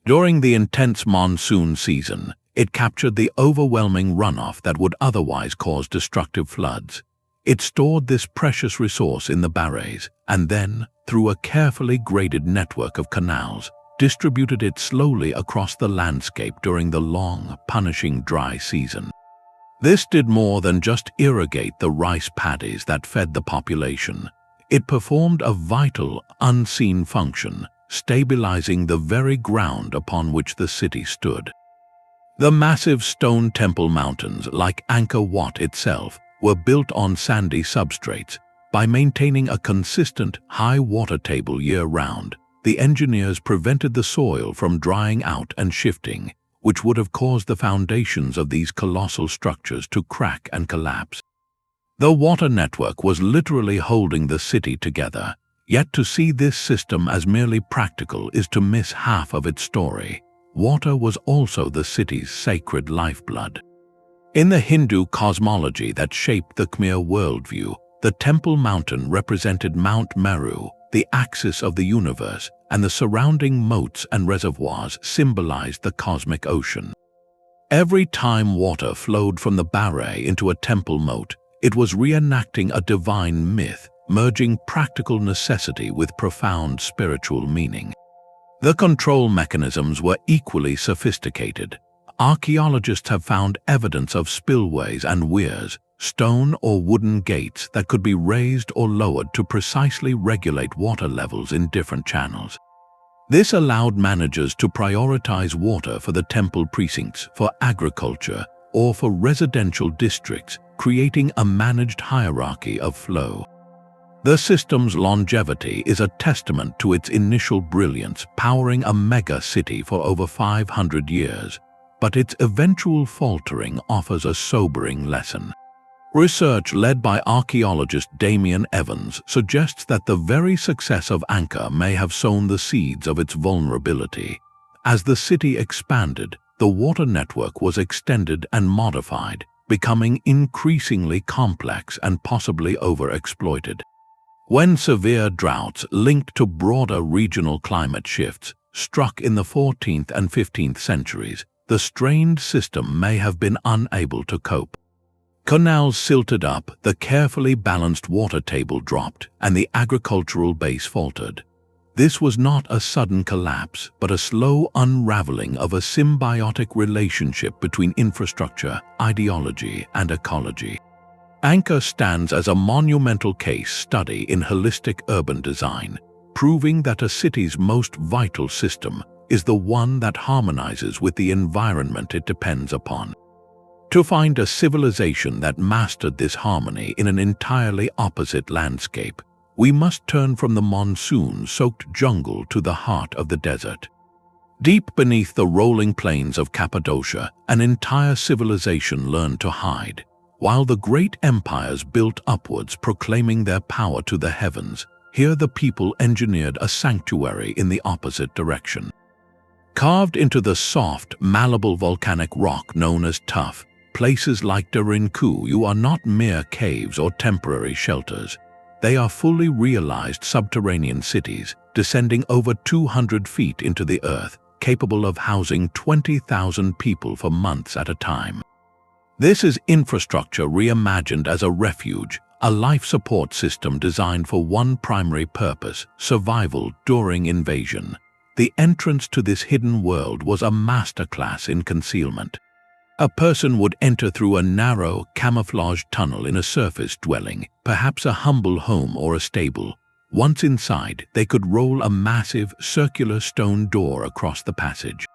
During the intense monsoon season, it captured the overwhelming runoff that would otherwise cause destructive floods. It stored this precious resource in the barrays, and then, through a carefully graded network of canals, distributed it slowly across the landscape during the long, punishing dry season. This did more than just irrigate the rice paddies that fed the population. It performed a vital, unseen function, stabilizing the very ground upon which the city stood. The massive stone temple mountains, like Angkor Wat itself, were built on sandy substrates. By maintaining a consistent, high water table year-round, the engineers prevented the soil from drying out and shifting, which would have caused the foundations of these colossal structures to crack and collapse. The water network was literally holding the city together, yet to see this system as merely practical is to miss half of its story. Water was also the city's sacred lifeblood. In the Hindu cosmology that shaped the Khmer worldview, the Temple Mountain represented Mount Meru, the axis of the universe, and the surrounding moats and reservoirs symbolized the cosmic ocean. Every time water flowed from the baray into a temple moat, it was reenacting a divine myth, merging practical necessity with profound spiritual meaning. The control mechanisms were equally sophisticated. Archaeologists have found evidence of spillways and weirs, stone or wooden gates that could be raised or lowered to precisely regulate water levels in different channels. This allowed managers to prioritize water for the temple precincts, for agriculture, or for residential districts, creating a managed hierarchy of flow. The system's longevity is a testament to its initial brilliance, powering a mega-city for over 500 years, but its eventual faltering offers a sobering lesson. Research led by archaeologist Damien Evans suggests that the very success of Angkor may have sown the seeds of its vulnerability. As the city expanded, the water network was extended and modified, becoming increasingly complex and possibly overexploited. When severe droughts linked to broader regional climate shifts struck in the 14th and 15th centuries, the strained system may have been unable to cope. Canals silted up, the carefully balanced water table dropped, and the agricultural base faltered. This was not a sudden collapse, but a slow unraveling of a symbiotic relationship between infrastructure, ideology, and ecology. Angkor stands as a monumental case study in holistic urban design, proving that a city's most vital system is the one that harmonizes with the environment it depends upon. To find a civilization that mastered this harmony in an entirely opposite landscape, we must turn from the monsoon-soaked jungle to the heart of the desert. Deep beneath the rolling plains of Cappadocia, an entire civilization learned to hide. While the great empires built upwards, proclaiming their power to the heavens, here the people engineered a sanctuary in the opposite direction. Carved into the soft, malleable volcanic rock known as tuff, places like Derinkuyu are not mere caves or temporary shelters. They are fully realized subterranean cities, descending over 200 feet into the earth, capable of housing 20,000 people for months at a time. This is infrastructure reimagined as a refuge, a life support system designed for one primary purpose: survival during invasion. The entrance to this hidden world was a masterclass in concealment. A person would enter through a narrow, camouflaged tunnel in a surface dwelling, perhaps a humble home or a stable. Once inside, they could roll a massive, circular stone door across the passage.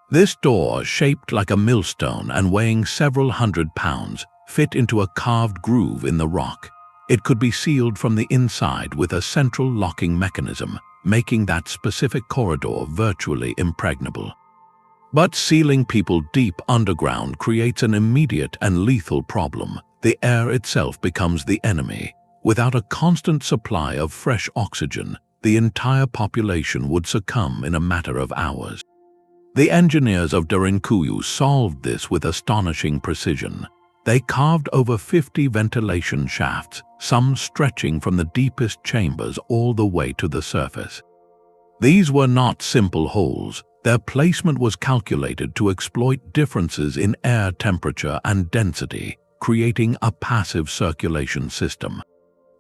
This door, shaped like a millstone and weighing several hundred pounds, fit into a carved groove in the rock. It could be sealed from the inside with a central locking mechanism, making that specific corridor virtually impregnable. But sealing people deep underground creates an immediate and lethal problem. The air itself becomes the enemy. Without a constant supply of fresh oxygen, the entire population would succumb in a matter of hours. The engineers of Derinkuyu solved this with astonishing precision. They carved over 50 ventilation shafts, some stretching from the deepest chambers all the way to the surface. These were not simple holes. Their placement was calculated to exploit differences in air temperature and density, creating a passive circulation system.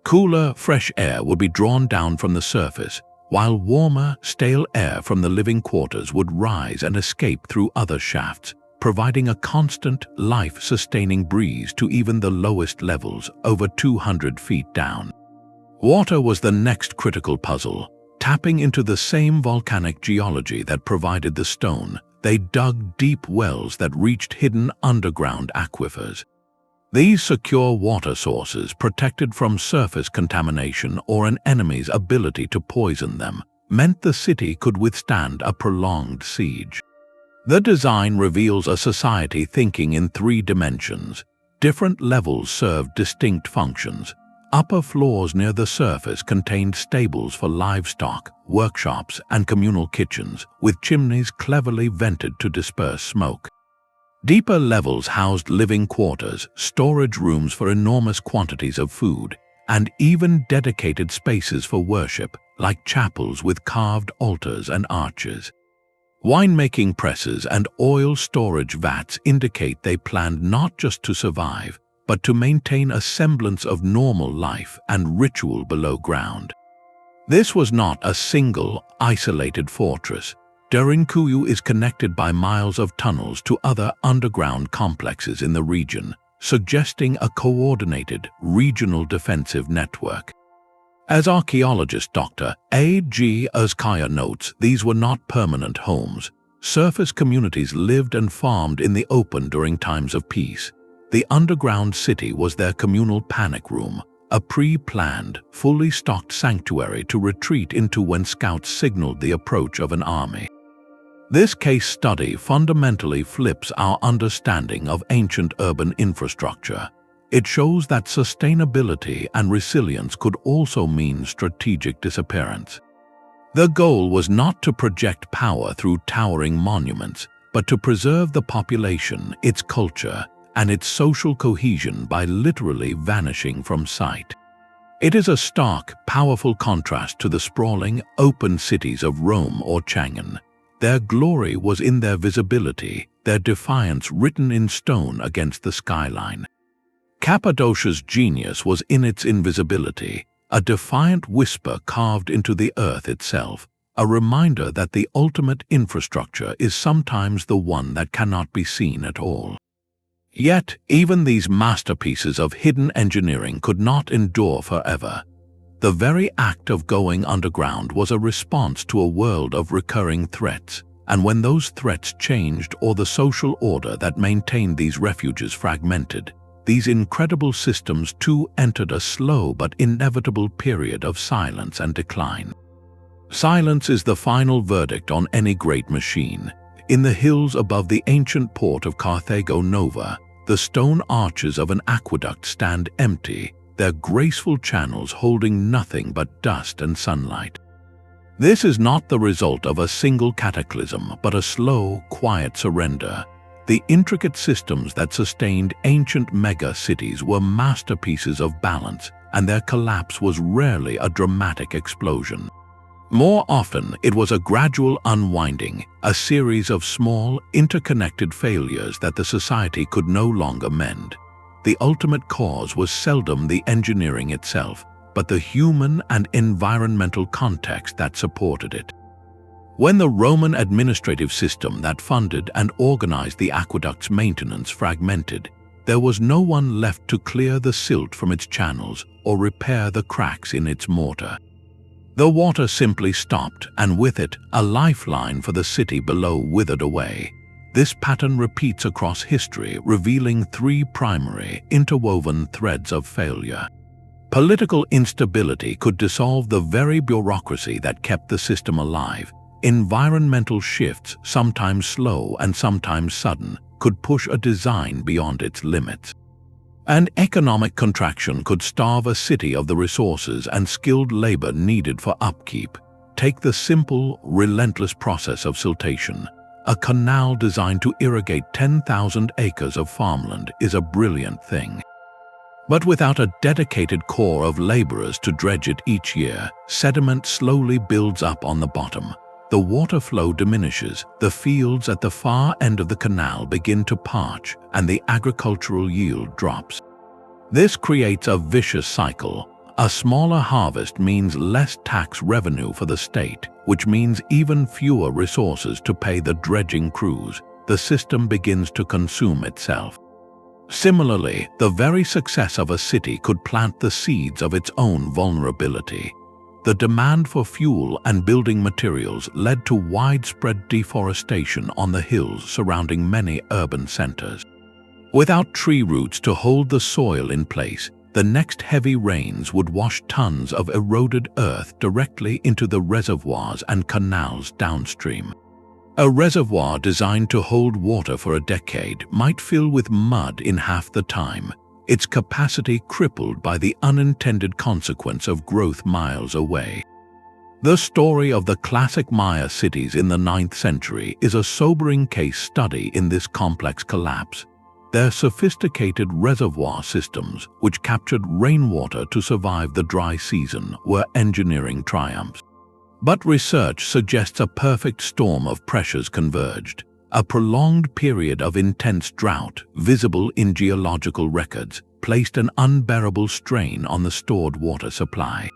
Cooler, fresh air would be drawn down from the surface, while warmer, stale air from the living quarters would rise and escape through other shafts, providing a constant, life-sustaining breeze to even the lowest levels, over 200 feet down. Water was the next critical puzzle. Tapping into the same volcanic geology that provided the stone, they dug deep wells that reached hidden underground aquifers. These secure water sources, protected from surface contamination or an enemy's ability to poison them, meant the city could withstand a prolonged siege. The design reveals a society thinking in 3 dimensions. Different levels served distinct functions. Upper floors near the surface contained stables for livestock, workshops, and communal kitchens, with chimneys cleverly vented to disperse smoke. Deeper levels housed living quarters, storage rooms for enormous quantities of food, and even dedicated spaces for worship, like chapels with carved altars and arches. Winemaking presses and oil storage vats indicate they planned not just to survive, but to maintain a semblance of normal life and ritual below ground. This was not a single, isolated fortress. Derinkuyu is connected by miles of tunnels to other underground complexes in the region, suggesting a coordinated, regional defensive network. As archaeologist Dr. A.G. Uzkaya notes, these were not permanent homes. Surface communities lived and farmed in the open during times of peace. The underground city was their communal panic room, a pre-planned, fully stocked sanctuary to retreat into when scouts signaled the approach of an army. This case study fundamentally flips our understanding of ancient urban infrastructure. It shows that sustainability and resilience could also mean strategic disappearance. The goal was not to project power through towering monuments, but to preserve the population, its culture, and its social cohesion by literally vanishing from sight. It is a stark, powerful contrast to the sprawling, open cities of Rome or Chang'an. Their glory was in their visibility, their defiance written in stone against the skyline. Cappadocia's genius was in its invisibility, a defiant whisper carved into the earth itself, a reminder that the ultimate infrastructure is sometimes the one that cannot be seen at all. Yet, even these masterpieces of hidden engineering could not endure forever. The very act of going underground was a response to a world of recurring threats, and when those threats changed or the social order that maintained these refuges fragmented, these incredible systems too entered a slow but inevitable period of silence and decline. Silence is the final verdict on any great machine. In the hills above the ancient port of Carthago Nova, the stone arches of an aqueduct stand empty, their graceful channels holding nothing but dust and sunlight. This is not the result of a single cataclysm, but a slow, quiet surrender. The intricate systems that sustained ancient mega-cities were masterpieces of balance, and their collapse was rarely a dramatic explosion. More often, it was a gradual unwinding, a series of small, interconnected failures that the society could no longer mend. The ultimate cause was seldom the engineering itself, but the human and environmental context that supported it. When the Roman administrative system that funded and organized the aqueduct's maintenance fragmented, there was no one left to clear the silt from its channels or repair the cracks in its mortar. The water simply stopped, and with it, a lifeline for the city below withered away. This pattern repeats across history, revealing 3 primary, interwoven threads of failure. Political instability could dissolve the very bureaucracy that kept the system alive. Environmental shifts, sometimes slow and sometimes sudden, could push a design beyond its limits. And economic contraction could starve a city of the resources and skilled labor needed for upkeep. Take the simple, relentless process of siltation. a canal designed to irrigate 10,000 acres of farmland is a brilliant thing. But without a dedicated corps of laborers to dredge it each year, sediment slowly builds up on the bottom. The water flow diminishes, the fields at the far end of the canal begin to parch, and the agricultural yield drops. This creates a vicious cycle. A smaller harvest means less tax revenue for the state, which means even fewer resources to pay the dredging crews. The system begins to consume itself. Similarly, the very success of a city could plant the seeds of its own vulnerability. The demand for fuel and building materials led to widespread deforestation on the hills surrounding many urban centers. Without tree roots to hold the soil in place, the next heavy rains would wash tons of eroded earth directly into the reservoirs and canals downstream. A reservoir designed to hold water for a decade might fill with mud in half the time, its capacity crippled by the unintended consequence of growth miles away. The story of the classic Maya cities in the 9th century is a sobering case study in this complex collapse. Their sophisticated reservoir systems, which captured rainwater to survive the dry season, were engineering triumphs. But research suggests a perfect storm of pressures converged. A prolonged period of intense drought, visible in geological records, placed an unbearable strain on the stored water supply.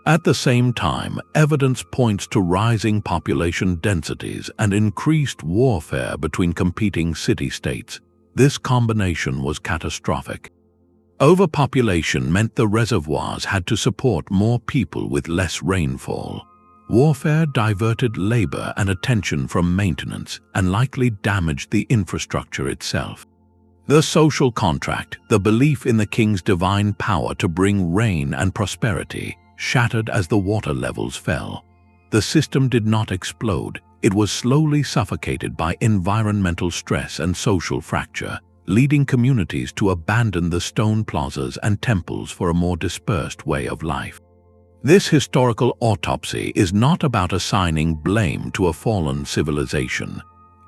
At the same time, evidence points to rising population densities and increased warfare between competing city-states. This combination was catastrophic. Overpopulation meant the reservoirs had to support more people with less rainfall. Warfare diverted labor and attention from maintenance and likely damaged the infrastructure itself. The social contract, the belief in the king's divine power to bring rain and prosperity, shattered as the water levels fell. The system did not explode. It was slowly suffocated by environmental stress and social fracture, leading communities to abandon the stone plazas and temples for a more dispersed way of life. This historical autopsy is not about assigning blame to a fallen civilization.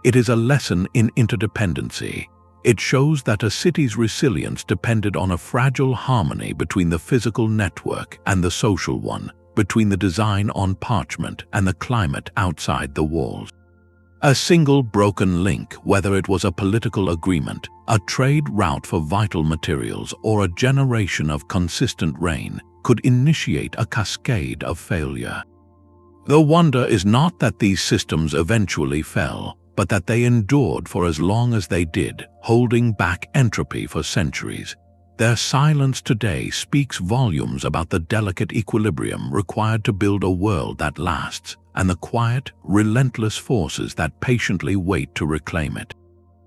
It is a lesson in interdependency. It shows that a city's resilience depended on a fragile harmony between the physical network and the social one, between the design on parchment and the climate outside the walls. A single broken link, whether it was a political agreement, a trade route for vital materials, or a generation of consistent rain, could initiate a cascade of failure. The wonder is not that these systems eventually fell, but that they endured for as long as they did, holding back entropy for centuries. Their silence today speaks volumes about the delicate equilibrium required to build a world that lasts, and the quiet, relentless forces that patiently wait to reclaim it.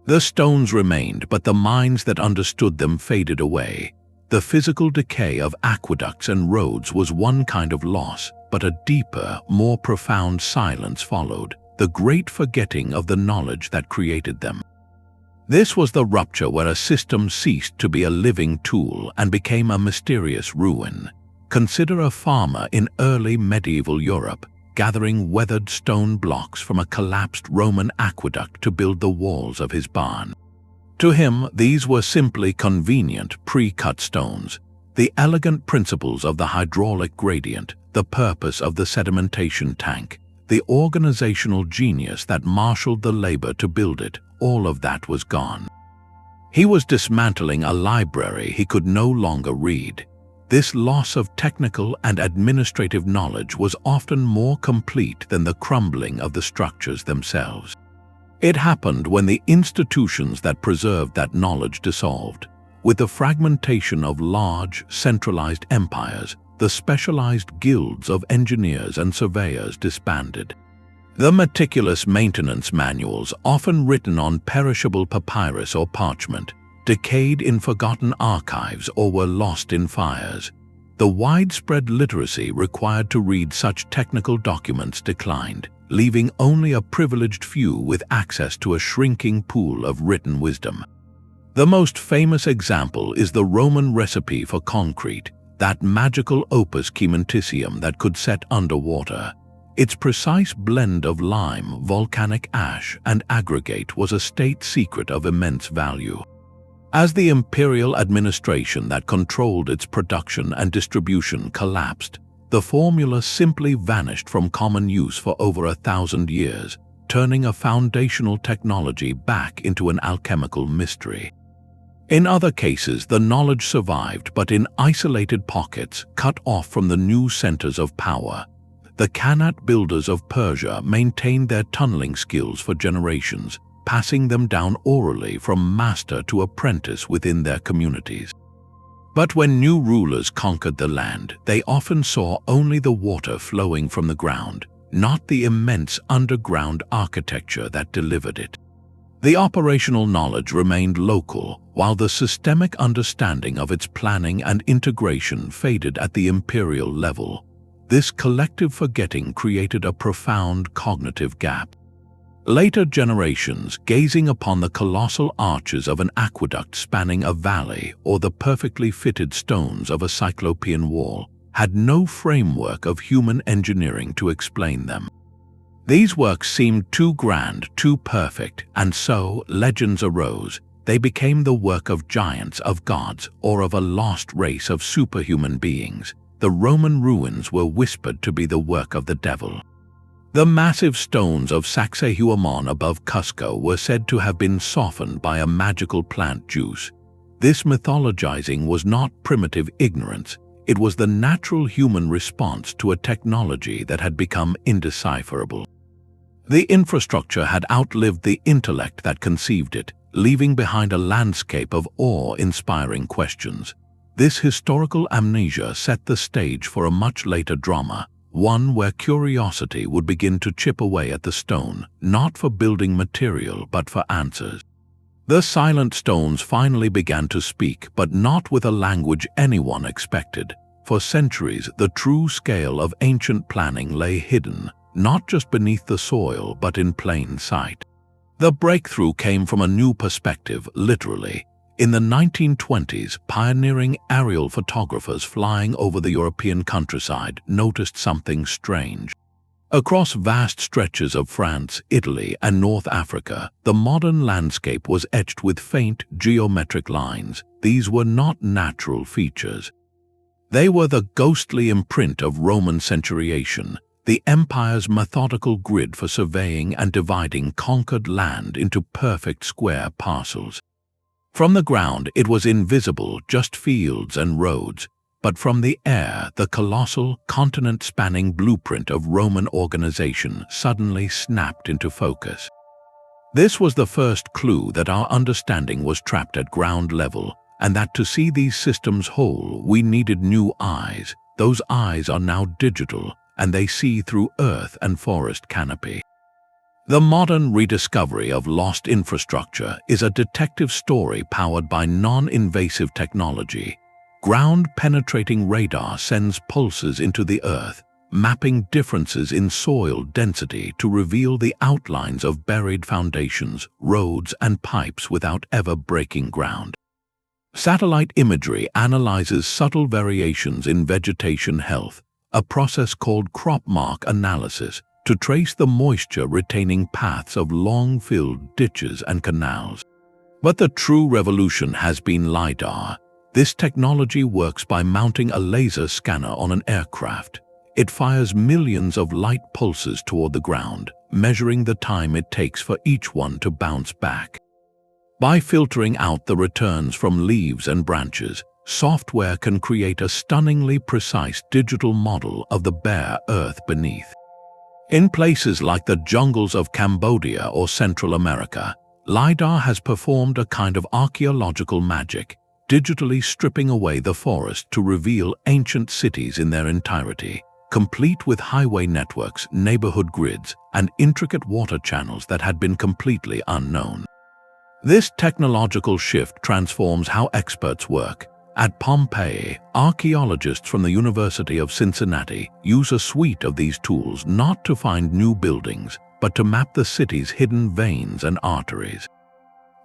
The stones remained, but the minds that understood them faded away. The physical decay of aqueducts and roads was one kind of loss, but a deeper, more profound silence followed, the great forgetting of the knowledge that created them. This was the rupture where a system ceased to be a living tool and became a mysterious ruin. Consider a farmer in early medieval Europe, gathering weathered stone blocks from a collapsed Roman aqueduct to build the walls of his barn. To him, these were simply convenient, pre-cut stones. The elegant principles of the hydraulic gradient, the purpose of the sedimentation tank, the organizational genius that marshaled the labor to build it, all of that was gone. He was dismantling a library he could no longer read. This loss of technical and administrative knowledge was often more complete than the crumbling of the structures themselves. It happened when the institutions that preserved that knowledge dissolved. With the fragmentation of large, centralized empires, the specialized guilds of engineers and surveyors disbanded. The meticulous maintenance manuals, often written on perishable papyrus or parchment, decayed in forgotten archives or were lost in fires. The widespread literacy required to read such technical documents declined, leaving only a privileged few with access to a shrinking pool of written wisdom. The most famous example is the Roman recipe for concrete, that magical opus cementitium that could set underwater. Its precise blend of lime, volcanic ash, and aggregate was a state secret of immense value. As the imperial administration that controlled its production and distribution collapsed, the formula simply vanished from common use for over 1,000 years, turning a foundational technology back into an alchemical mystery. In other cases, the knowledge survived, but in isolated pockets, cut off from the new centers of power. The Qanat builders of Persia maintained their tunneling skills for generations, passing them down orally from master to apprentice within their communities. But when new rulers conquered the land, they often saw only the water flowing from the ground, not the immense underground architecture that delivered it. The operational knowledge remained local, while the systemic understanding of its planning and integration faded at the imperial level. This collective forgetting created a profound cognitive gap. Later generations, gazing upon the colossal arches of an aqueduct spanning a valley or the perfectly fitted stones of a cyclopean wall, had no framework of human engineering to explain them. These works seemed too grand, too perfect, and so legends arose. They became the work of giants, of gods, or of a lost race of superhuman beings. The Roman ruins were whispered to be the work of the devil. The massive stones of Sacsayhuaman above Cusco were said to have been softened by a magical plant juice. This mythologizing was not primitive ignorance. It was the natural human response to a technology that had become indecipherable. The infrastructure had outlived the intellect that conceived it, leaving behind a landscape of awe-inspiring questions. This historical amnesia set the stage for a much later drama, one where curiosity would begin to chip away at the stone, not for building material but for answers. The silent stones finally began to speak, but not with a language anyone expected. For centuries, the true scale of ancient planning lay hidden, not just beneath the soil but in plain sight. The breakthrough came from a new perspective, literally. In the 1920s, pioneering aerial photographers flying over the European countryside noticed something strange. Across vast stretches of France, Italy, and North Africa, the modern landscape was etched with faint geometric lines. These were not natural features. They were the ghostly imprint of Roman centuriation, the empire's methodical grid for surveying and dividing conquered land into perfect square parcels. From the ground, it was invisible, just fields and roads, but from the air, the colossal, continent-spanning blueprint of Roman organization suddenly snapped into focus. This was the first clue that our understanding was trapped at ground level, and that to see these systems whole, we needed new eyes. Those eyes are now digital, and they see through earth and forest canopy. The modern rediscovery of lost infrastructure is a detective story powered by non-invasive technology. Ground-penetrating radar sends pulses into the earth, mapping differences in soil density to reveal the outlines of buried foundations, roads, and pipes without ever breaking ground. Satellite imagery analyzes subtle variations in vegetation health, a process called crop mark analysis, to trace the moisture-retaining paths of long-filled ditches and canals. But the true revolution has been lidar. This technology works by mounting a laser scanner on an aircraft. It fires millions of light pulses toward the ground, measuring the time it takes for each one to bounce back. By filtering out the returns from leaves and branches, software can create a stunningly precise digital model of the bare earth beneath. In places like the jungles of Cambodia or Central America, lidar has performed a kind of archaeological magic, digitally stripping away the forest to reveal ancient cities in their entirety, complete with highway networks, neighborhood grids, and intricate water channels that had been completely unknown. This technological shift transforms how experts work. At Pompeii, archaeologists from the University of Cincinnati use a suite of these tools not to find new buildings, but to map the city's hidden veins and arteries.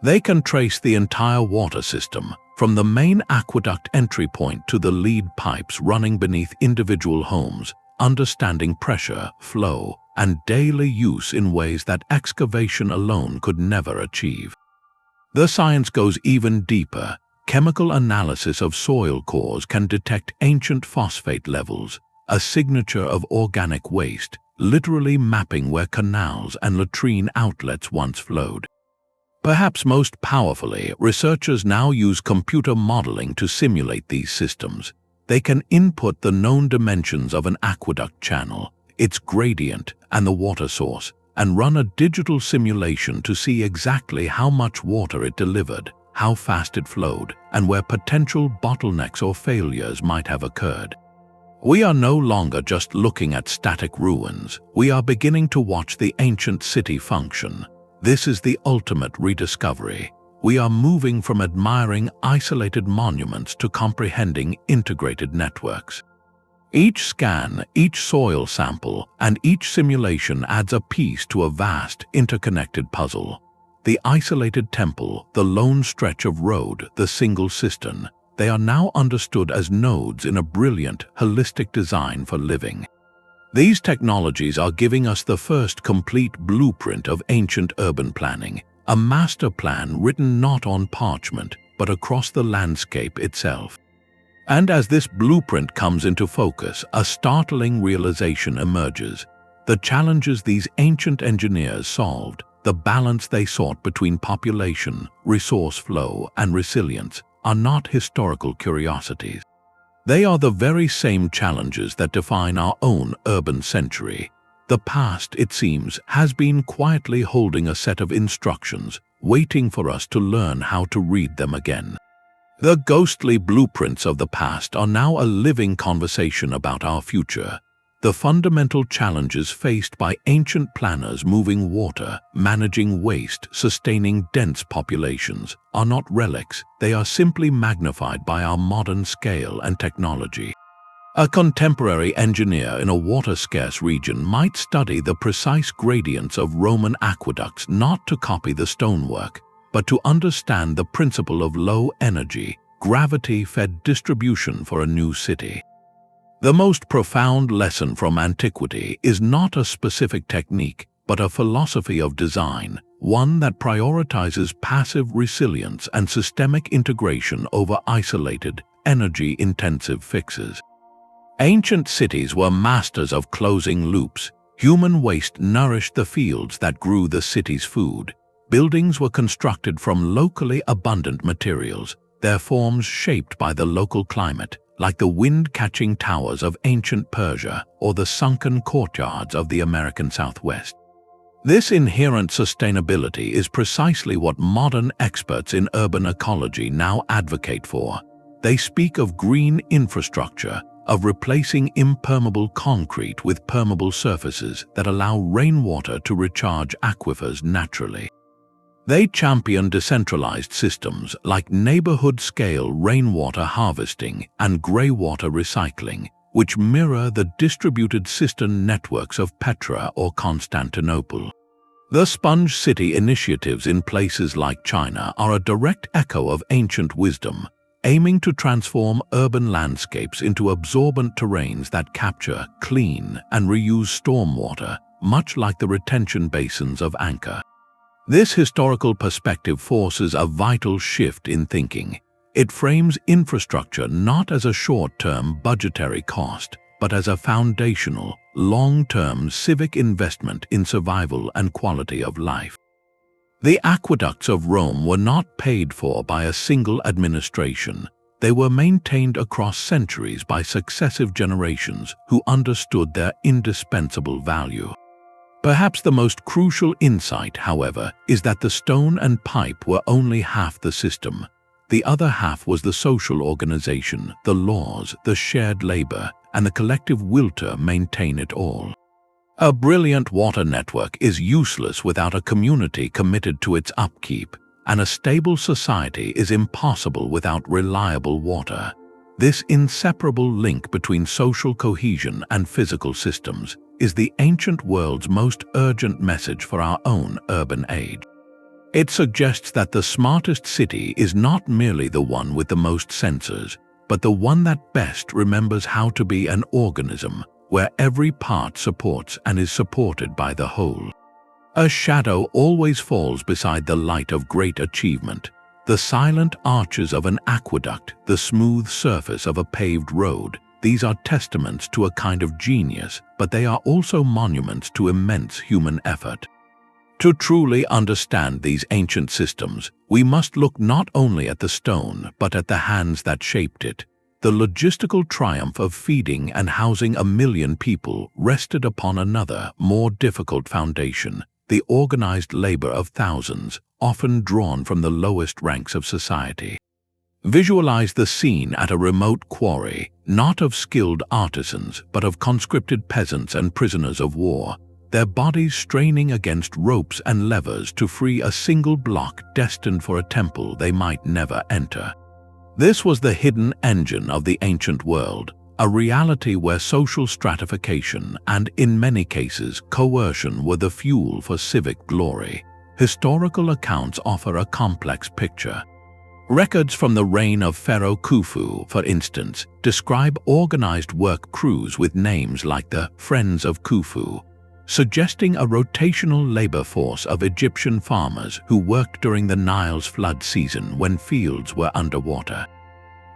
They can trace the entire water system, from the main aqueduct entry point to the lead pipes running beneath individual homes, understanding pressure, flow, and daily use in ways that excavation alone could never achieve. The science goes even deeper. Chemical analysis of soil cores can detect ancient phosphate levels, a signature of organic waste, literally mapping where canals and latrine outlets once flowed. Perhaps most powerfully, researchers now use computer modeling to simulate these systems. They can input the known dimensions of an aqueduct channel, its gradient, and the water source, and run a digital simulation to see exactly how much water it delivered, how fast it flowed, and where potential bottlenecks or failures might have occurred. We are no longer just looking at static ruins. We are beginning to watch the ancient city function. This is the ultimate rediscovery. We are moving from admiring isolated monuments to comprehending integrated networks. Each scan, each soil sample, and each simulation adds a piece to a vast, interconnected puzzle. The isolated temple, the lone stretch of road, the single cistern, they are now understood as nodes in a brilliant, holistic design for living. These technologies are giving us the first complete blueprint of ancient urban planning, a master plan written not on parchment, but across the landscape itself. And as this blueprint comes into focus, a startling realization emerges. The challenges these ancient engineers solved, the balance they sought between population, resource flow, and resilience, are not historical curiosities. They are the very same challenges that define our own urban century. The past, it seems, has been quietly holding a set of instructions, waiting for us to learn how to read them again. The ghostly blueprints of the past are now a living conversation about our future. The fundamental challenges faced by ancient planners moving water, managing waste, sustaining dense populations, are not relics. They are simply magnified by our modern scale and technology. A contemporary engineer in a water-scarce region might study the precise gradients of Roman aqueducts not to copy the stonework, but to understand the principle of low-energy, gravity-fed distribution for a new city. The most profound lesson from antiquity is not a specific technique, but a philosophy of design, one that prioritizes passive resilience and systemic integration over isolated, energy-intensive fixes. Ancient cities were masters of closing loops. Human waste nourished the fields that grew the city's food. Buildings were constructed from locally abundant materials, their forms shaped by the local climate, like the wind-catching towers of ancient Persia or the sunken courtyards of the American Southwest. This inherent sustainability is precisely what modern experts in urban ecology now advocate for. They speak of green infrastructure, of replacing impermeable concrete with permeable surfaces that allow rainwater to recharge aquifers naturally. They champion decentralized systems like neighborhood-scale rainwater harvesting and greywater recycling, which mirror the distributed cistern networks of Petra or Constantinople. The Sponge City initiatives in places like China are a direct echo of ancient wisdom, aiming to transform urban landscapes into absorbent terrains that capture, clean, and reuse stormwater, much like the retention basins of Angkor. This historical perspective forces a vital shift in thinking. It frames infrastructure not as a short-term budgetary cost, but as a foundational, long-term civic investment in survival and quality of life. The aqueducts of Rome were not paid for by a single administration. They were maintained across centuries by successive generations who understood their indispensable value. Perhaps the most crucial insight, however, is that the stone and pipe were only half the system. The other half was the social organization, the laws, the shared labor, and the collective will to maintain it all. A brilliant water network is useless without a community committed to its upkeep, and a stable society is impossible without reliable water. This inseparable link between social cohesion and physical systems is the ancient world's most urgent message for our own urban age. It suggests that the smartest city is not merely the one with the most sensors, but the one that best remembers how to be an organism, where every part supports and is supported by the whole. A shadow always falls beside the light of great achievement. The silent arches of an aqueduct, the smooth surface of a paved road, these are testaments to a kind of genius, but they are also monuments to immense human effort. To truly understand these ancient systems, we must look not only at the stone, but at the hands that shaped it. The logistical triumph of feeding and housing 1 million people rested upon another, more difficult foundation, the organized labor of thousands, often drawn from the lowest ranks of society. Visualize the scene at a remote quarry, not of skilled artisans, but of conscripted peasants and prisoners of war, their bodies straining against ropes and levers to free a single block destined for a temple they might never enter. This was the hidden engine of the ancient world, a reality where social stratification and, in many cases, coercion were the fuel for civic glory. Historical accounts offer a complex picture. Records from the reign of Pharaoh Khufu, for instance, describe organized work crews with names like the Friends of Khufu, suggesting a rotational labor force of Egyptian farmers who worked during the Nile's flood season when fields were underwater.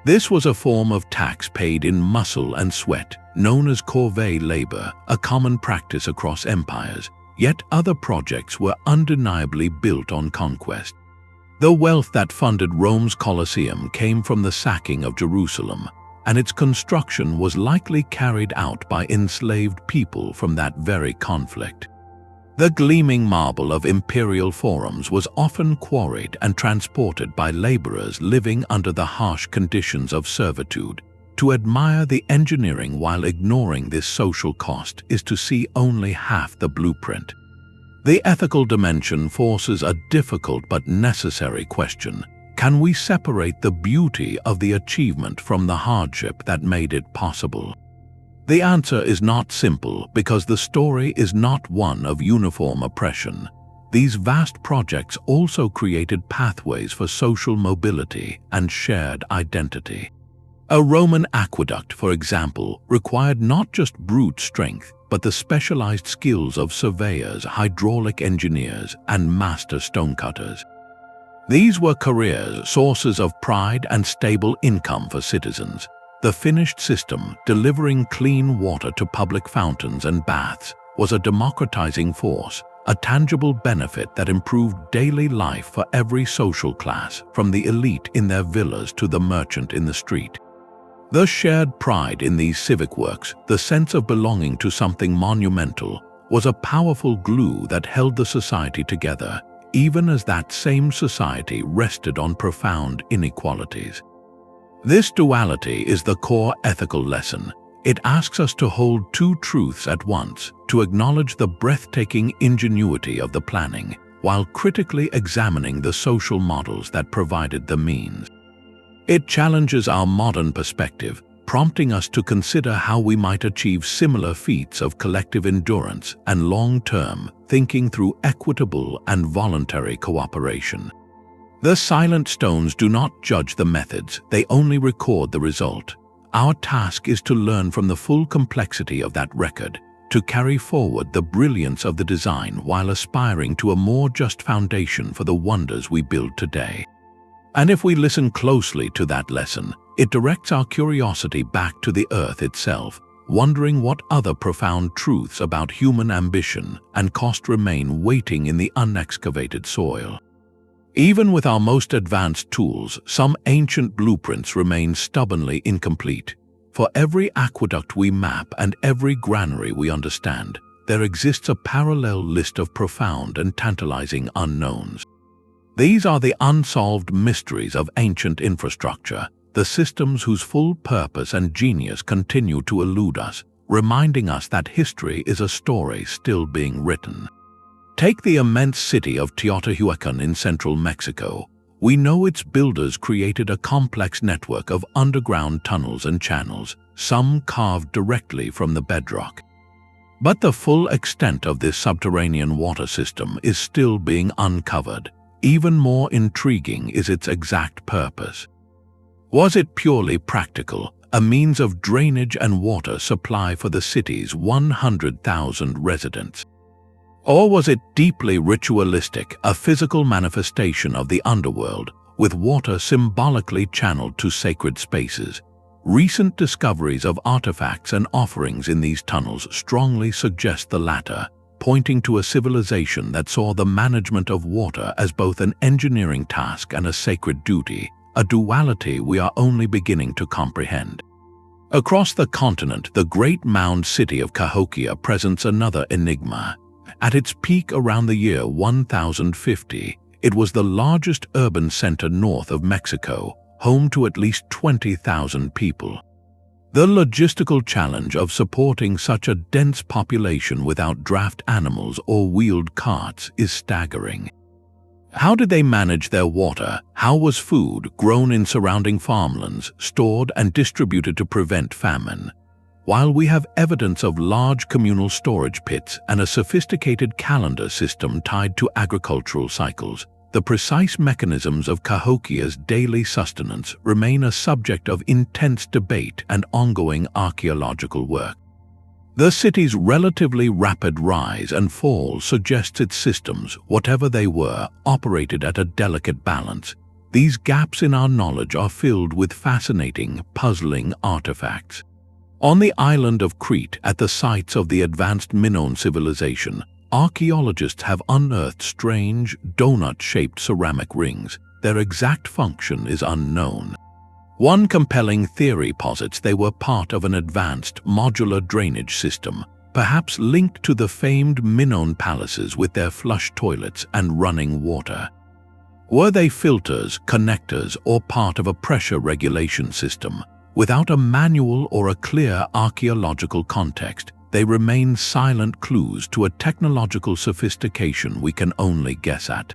This was a form of tax paid in muscle and sweat, known as corvée labor, a common practice across empires, yet other projects were undeniably built on conquest. The wealth that funded Rome's Colosseum came from the sacking of Jerusalem, and its construction was likely carried out by enslaved people from that very conflict. The gleaming marble of imperial forums was often quarried and transported by laborers living under the harsh conditions of servitude. To admire the engineering while ignoring this social cost is to see only half the blueprint. The ethical dimension forces a difficult but necessary question. Can we separate the beauty of the achievement from the hardship that made it possible? The answer is not simple because the story is not one of uniform oppression. These vast projects also created pathways for social mobility and shared identity. A Roman aqueduct, for example, required not just brute strength, but the specialized skills of surveyors, hydraulic engineers, and master stonecutters. These were careers, sources of pride and stable income for citizens. The finished system, delivering clean water to public fountains and baths, was a democratizing force, a tangible benefit that improved daily life for every social class, from the elite in their villas to the merchant in the street. The shared pride in these civic works, the sense of belonging to something monumental, was a powerful glue that held the society together, even as that same society rested on profound inequalities. This duality is the core ethical lesson. It asks us to hold two truths at once, to acknowledge the breathtaking ingenuity of the planning, while critically examining the social models that provided the means. It challenges our modern perspective, prompting us to consider how we might achieve similar feats of collective endurance and long-term thinking through equitable and voluntary cooperation. The silent stones do not judge the methods, they only record the result. Our task is to learn from the full complexity of that record, to carry forward the brilliance of the design while aspiring to a more just foundation for the wonders we build today. And if we listen closely to that lesson, it directs our curiosity back to the earth itself, wondering what other profound truths about human ambition and cost remain waiting in the unexcavated soil. Even with our most advanced tools, some ancient blueprints remain stubbornly incomplete. For every aqueduct we map and every granary we understand, there exists a parallel list of profound and tantalizing unknowns. These are the unsolved mysteries of ancient infrastructure, the systems whose full purpose and genius continue to elude us, reminding us that history is a story still being written. Take the immense city of Teotihuacan in central Mexico. We know its builders created a complex network of underground tunnels and channels, some carved directly from the bedrock. But the full extent of this subterranean water system is still being uncovered. Even more intriguing is its exact purpose. Was it purely practical, a means of drainage and water supply for the city's 100,000 residents? Or was it deeply ritualistic, a physical manifestation of the underworld, with water symbolically channeled to sacred spaces? Recent discoveries of artifacts and offerings in these tunnels strongly suggest the latter, pointing to a civilization that saw the management of water as both an engineering task and a sacred duty, a duality we are only beginning to comprehend. Across the continent, the great mound city of Cahokia presents another enigma. At its peak around the year 1050, it was the largest urban center north of Mexico, home to at least 20,000 people. The logistical challenge of supporting such a dense population without draft animals or wheeled carts is staggering. How did they manage their water? How was food, grown in surrounding farmlands, stored and distributed to prevent famine? While we have evidence of large communal storage pits and a sophisticated calendar system tied to agricultural cycles, the precise mechanisms of Cahokia's daily sustenance remain a subject of intense debate and ongoing archaeological work. The city's relatively rapid rise and fall suggests its systems, whatever they were, operated at a delicate balance. These gaps in our knowledge are filled with fascinating, puzzling artifacts. On the island of Crete, at the sites of the advanced Minoan civilization, archaeologists have unearthed strange, donut-shaped ceramic rings. Their exact function is unknown. One compelling theory posits they were part of an advanced, modular drainage system, perhaps linked to the famed Minoan palaces with their flush toilets and running water. Were they filters, connectors, or part of a pressure regulation system? Without a manual or a clear archaeological context, they remain silent clues to a technological sophistication we can only guess at.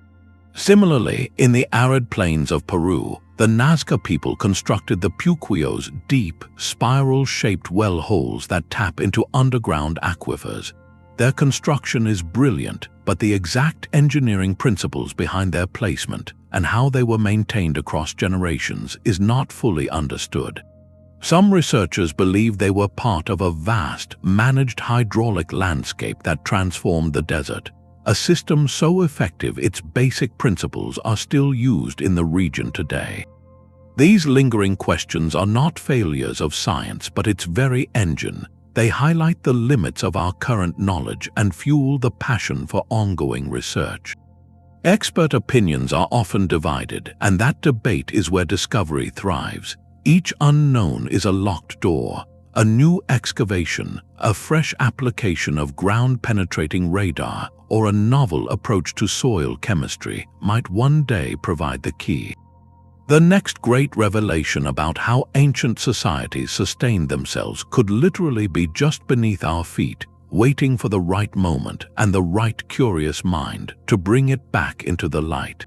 Similarly, in the arid plains of Peru, the Nazca people constructed the Puquio's deep, spiral-shaped well holes that tap into underground aquifers. Their construction is brilliant, but the exact engineering principles behind their placement and how they were maintained across generations is not fully understood. Some researchers believe they were part of a vast, managed hydraulic landscape that transformed the desert, a system so effective its basic principles are still used in the region today. These lingering questions are not failures of science but its very engine. They highlight the limits of our current knowledge and fuel the passion for ongoing research. Expert opinions are often divided, and that debate is where discovery thrives. Each unknown is a locked door, a new excavation, a fresh application of ground-penetrating radar, or a novel approach to soil chemistry might one day provide the key. The next great revelation about how ancient societies sustained themselves could literally be just beneath our feet, waiting for the right moment and the right curious mind to bring it back into the light.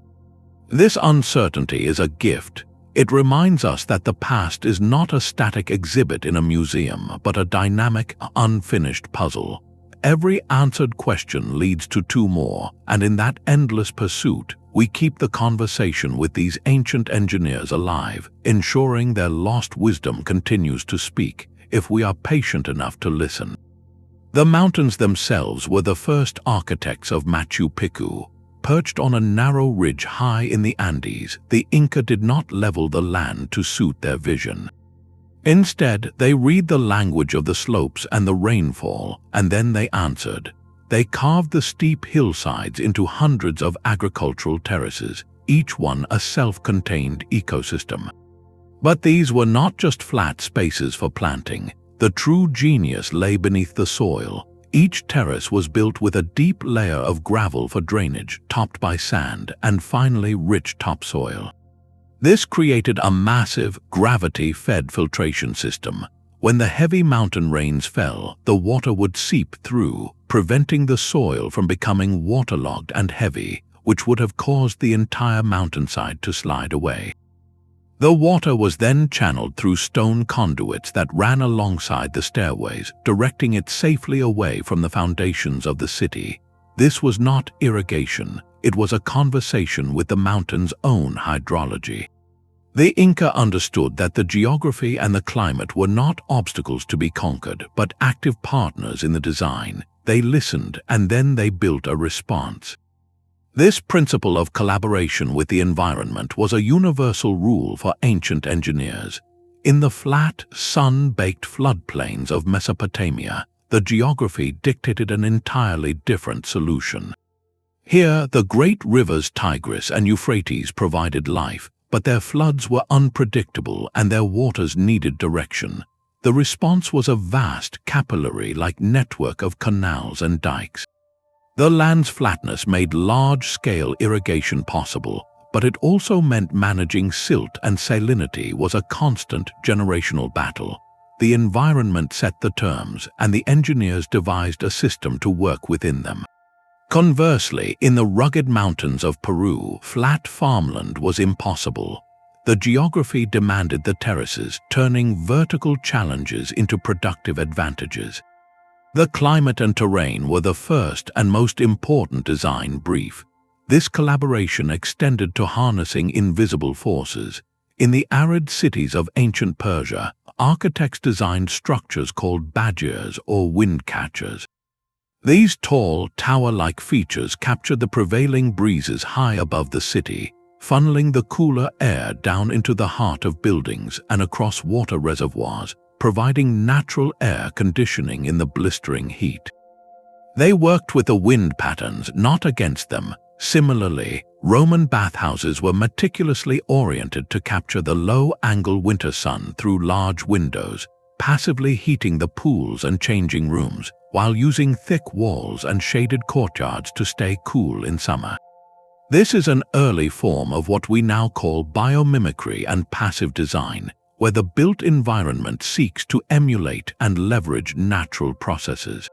This uncertainty is a gift. It reminds us that the past is not a static exhibit in a museum, but a dynamic, unfinished puzzle. Every answered question leads to two more, and in that endless pursuit, we keep the conversation with these ancient engineers alive, ensuring their lost wisdom continues to speak, if we are patient enough to listen. The mountains themselves were the first architects of Machu Picchu. Perched on a narrow ridge high in the Andes, the Inca did not level the land to suit their vision. Instead, they read the language of the slopes and the rainfall, and then they answered. They carved the steep hillsides into hundreds of agricultural terraces, each one a self-contained ecosystem. But these were not just flat spaces for planting. The true genius lay beneath the soil. Each terrace was built with a deep layer of gravel for drainage, topped by sand, and finally rich topsoil. This created a massive, gravity-fed filtration system. When the heavy mountain rains fell, the water would seep through, preventing the soil from becoming waterlogged and heavy, which would have caused the entire mountainside to slide away. The water was then channeled through stone conduits that ran alongside the stairways, directing it safely away from the foundations of the city. This was not irrigation, it was a conversation with the mountain's own hydrology. The Inca understood that the geography and the climate were not obstacles to be conquered, but active partners in the design. They listened, and then they built a response. This principle of collaboration with the environment was a universal rule for ancient engineers. In the flat, sun-baked floodplains of Mesopotamia, the geography dictated an entirely different solution. Here, the great rivers Tigris and Euphrates provided life, but their floods were unpredictable and their waters needed direction. The response was a vast, capillary-like network of canals and dikes. The land's flatness made large-scale irrigation possible, but it also meant managing silt and salinity was a constant generational battle. The environment set the terms, and the engineers devised a system to work within them. Conversely, in the rugged mountains of Peru, flat farmland was impossible. The geography demanded the terraces, turning vertical challenges into productive advantages. The climate and terrain were the first and most important design brief. This collaboration extended to harnessing invisible forces. In the arid cities of ancient Persia, architects designed structures called badgers or wind catchers. These tall, tower-like features captured the prevailing breezes high above the city, funneling the cooler air down into the heart of buildings and across water reservoirs, providing natural air conditioning in the blistering heat. They worked with the wind patterns, not against them. Similarly, Roman bathhouses were meticulously oriented to capture the low-angle winter sun through large windows, passively heating the pools and changing rooms, while using thick walls and shaded courtyards to stay cool in summer. This is an early form of what we now call biomimicry and passive design, where the built environment seeks to emulate and leverage natural processes.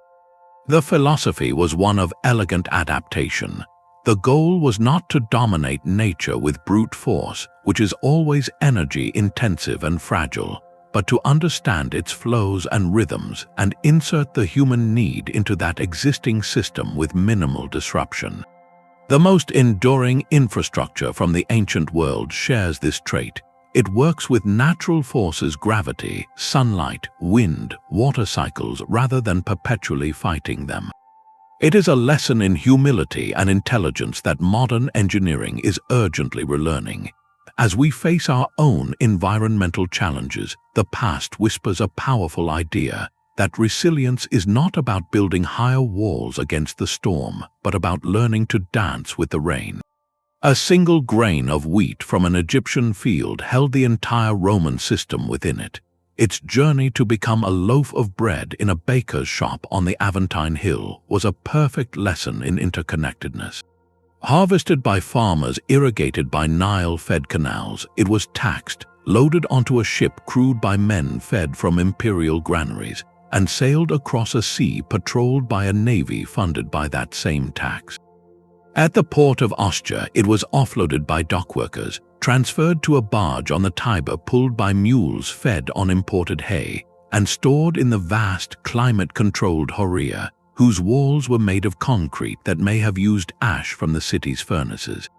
The philosophy was one of elegant adaptation. The goal was not to dominate nature with brute force, which is always energy-intensive and fragile, but to understand its flows and rhythms and insert the human need into that existing system with minimal disruption. The most enduring infrastructure from the ancient world shares this trait. It works with natural forces, gravity, sunlight, wind, water cycles, rather than perpetually fighting them. It is a lesson in humility and intelligence that modern engineering is urgently relearning. As we face our own environmental challenges, the past whispers a powerful idea that resilience is not about building higher walls against the storm, but about learning to dance with the rain. A single grain of wheat from an Egyptian field held the entire Roman system within it. Its journey to become a loaf of bread in a baker's shop on the Aventine Hill was a perfect lesson in interconnectedness. Harvested by farmers, irrigated by Nile-fed canals, it was taxed, loaded onto a ship crewed by men fed from imperial granaries, and sailed across a sea patrolled by a navy funded by that same tax. At the port of Ostia, it was offloaded by dockworkers, transferred to a barge on the Tiber pulled by mules fed on imported hay, and stored in the vast, climate-controlled Horia, whose walls were made of concrete that may have used ash from the city's furnaces.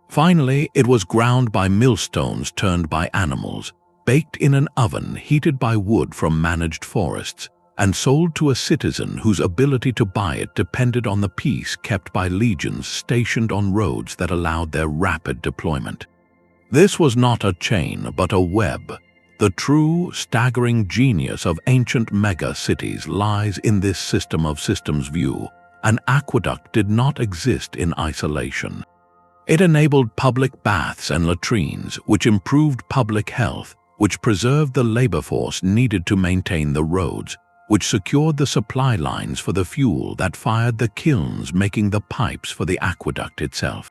Finally, it was ground by millstones turned by animals, baked in an oven heated by wood from managed forests, and sold to a citizen whose ability to buy it depended on the peace kept by legions stationed on roads that allowed their rapid deployment. This was not a chain, but a web. The true, staggering genius of ancient mega-cities lies in this system of systems view. An aqueduct did not exist in isolation. It enabled public baths and latrines, which improved public health, which preserved the labor force needed to maintain the roads, which secured the supply lines for the fuel that fired the kilns making the pipes for the aqueduct itself.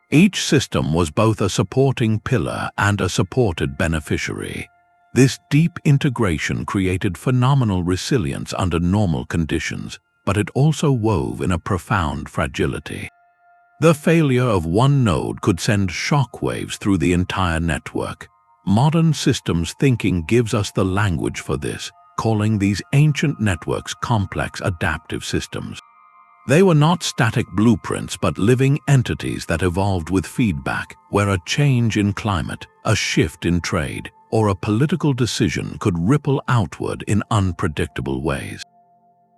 Each system was both a supporting pillar and a supported beneficiary. This deep integration created phenomenal resilience under normal conditions, but it also wove in a profound fragility. The failure of one node could send shock waves through the entire network. Modern systems thinking gives us the language for this, calling these ancient networks complex adaptive systems. They were not static blueprints but living entities that evolved with feedback, where a change in climate, a shift in trade, or a political decision could ripple outward in unpredictable ways.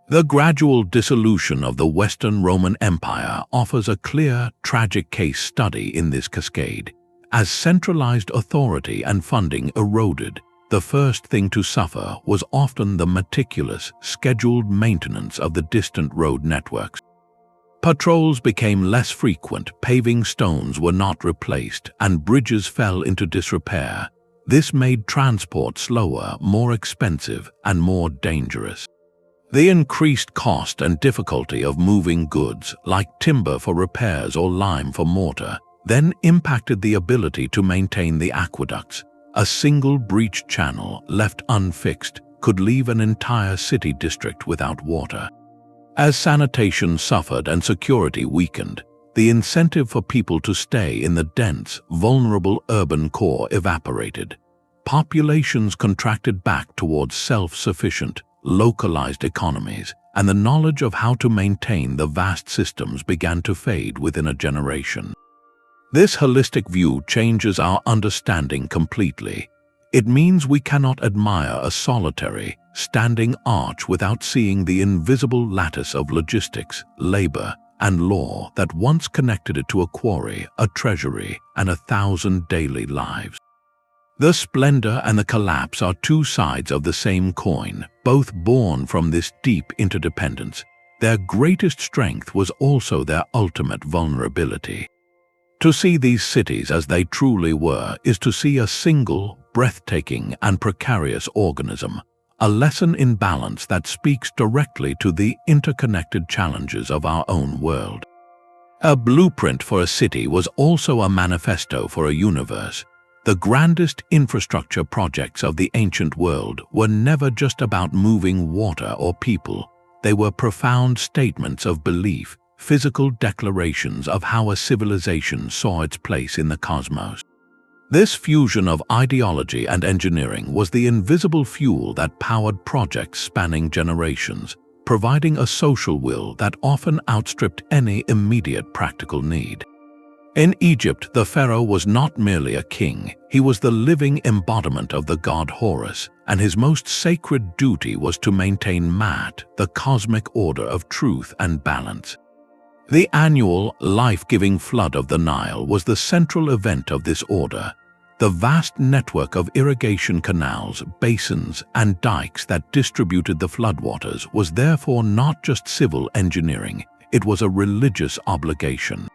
The gradual dissolution of the Western Roman Empire offers a clear, tragic case study in this cascade. As centralized authority and funding eroded, the first thing to suffer was often the meticulous, scheduled maintenance of the distant road networks. Patrols became less frequent, paving stones were not replaced, and bridges fell into disrepair. This made transport slower, more expensive, and more dangerous. The increased cost and difficulty of moving goods, like timber for repairs or lime for mortar, then impacted the ability to maintain the aqueducts. A single breached channel, left unfixed, could leave an entire city district without water. As sanitation suffered and security weakened, the incentive for people to stay in the dense, vulnerable urban core evaporated. Populations contracted back towards self-sufficient, localized economies, and the knowledge of how to maintain the vast systems began to fade within a generation. This holistic view changes our understanding completely. It means we cannot admire a solitary, standing arch without seeing the invisible lattice of logistics, labor, and law that once connected it to a quarry, a treasury, and 1,000 daily lives. The splendor and the collapse are two sides of the same coin, both born from this deep interdependence. Their greatest strength was also their ultimate vulnerability. To see these cities as they truly were is to see a single, breathtaking, and precarious organism, a lesson in balance that speaks directly to the interconnected challenges of our own world. A blueprint for a city was also a manifesto for a universe. The grandest infrastructure projects of the ancient world were never just about moving water or people. They were profound statements of belief, physical declarations of how a civilization saw its place in the cosmos. This fusion of ideology and engineering was the invisible fuel that powered projects spanning generations, providing a social will that often outstripped any immediate practical need. In Egypt, the pharaoh was not merely a king, he was the living embodiment of the god Horus, and his most sacred duty was to maintain Ma'at, the cosmic order of truth and balance. The annual, life-giving flood of the Nile was the central event of this order. The vast network of irrigation canals, basins, and dikes that distributed the floodwaters was therefore not just civil engineering, it was a religious obligation.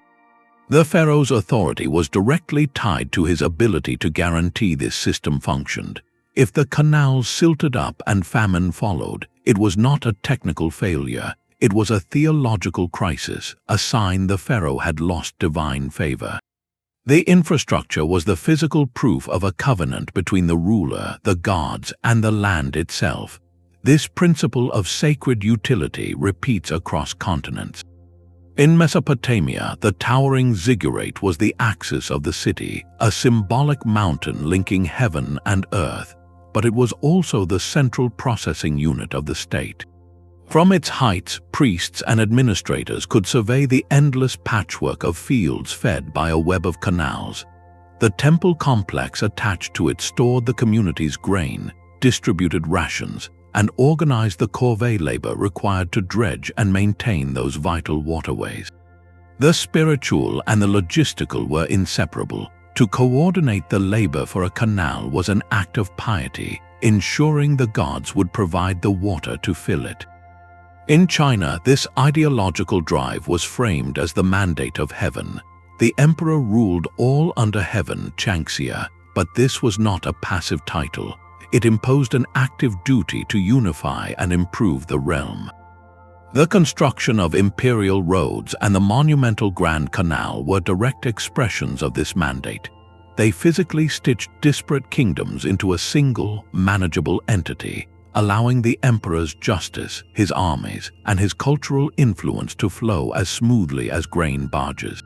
The pharaoh's authority was directly tied to his ability to guarantee this system functioned. If the canals silted up and famine followed, it was not a technical failure, it was a theological crisis, a sign the pharaoh had lost divine favor. The infrastructure was the physical proof of a covenant between the ruler, the gods, and the land itself. This principle of sacred utility repeats across continents. In Mesopotamia, the towering ziggurat was the axis of the city, a symbolic mountain linking heaven and earth, but it was also the central processing unit of the state. From its heights, priests and administrators could survey the endless patchwork of fields fed by a web of canals. The temple complex attached to it stored the community's grain, distributed rations, and organized the corvée labor required to dredge and maintain those vital waterways. The spiritual and the logistical were inseparable. To coordinate the labor for a canal was an act of piety, ensuring the gods would provide the water to fill it. In China, this ideological drive was framed as the mandate of heaven. The emperor ruled all under heaven, Changxia, but this was not a passive title. It imposed an active duty to unify and improve the realm. The construction of imperial roads and the monumental Grand Canal were direct expressions of this mandate. They physically stitched disparate kingdoms into a single, manageable entity, allowing the emperor's justice, his armies, and his cultural influence to flow as smoothly as grain barges.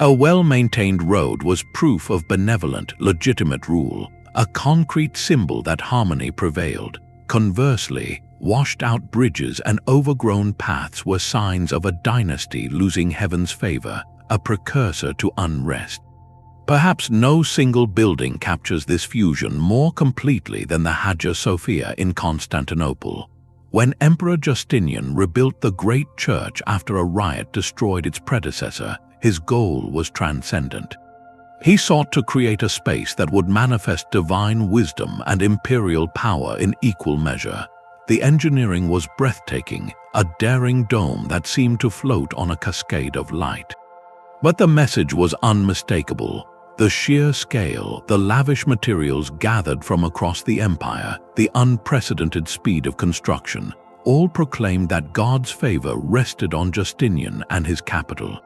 A well-maintained road was proof of benevolent, legitimate rule, a concrete symbol that harmony prevailed. Conversely, washed-out bridges and overgrown paths were signs of a dynasty losing heaven's favor, a precursor to unrest. Perhaps no single building captures this fusion more completely than the Hagia Sophia in Constantinople. When Emperor Justinian rebuilt the great church after a riot destroyed its predecessor, his goal was transcendent. He sought to create a space that would manifest divine wisdom and imperial power in equal measure. The engineering was breathtaking, a daring dome that seemed to float on a cascade of light. But the message was unmistakable. The sheer scale, the lavish materials gathered from across the empire, the unprecedented speed of construction, all proclaimed that God's favor rested on Justinian and his capital.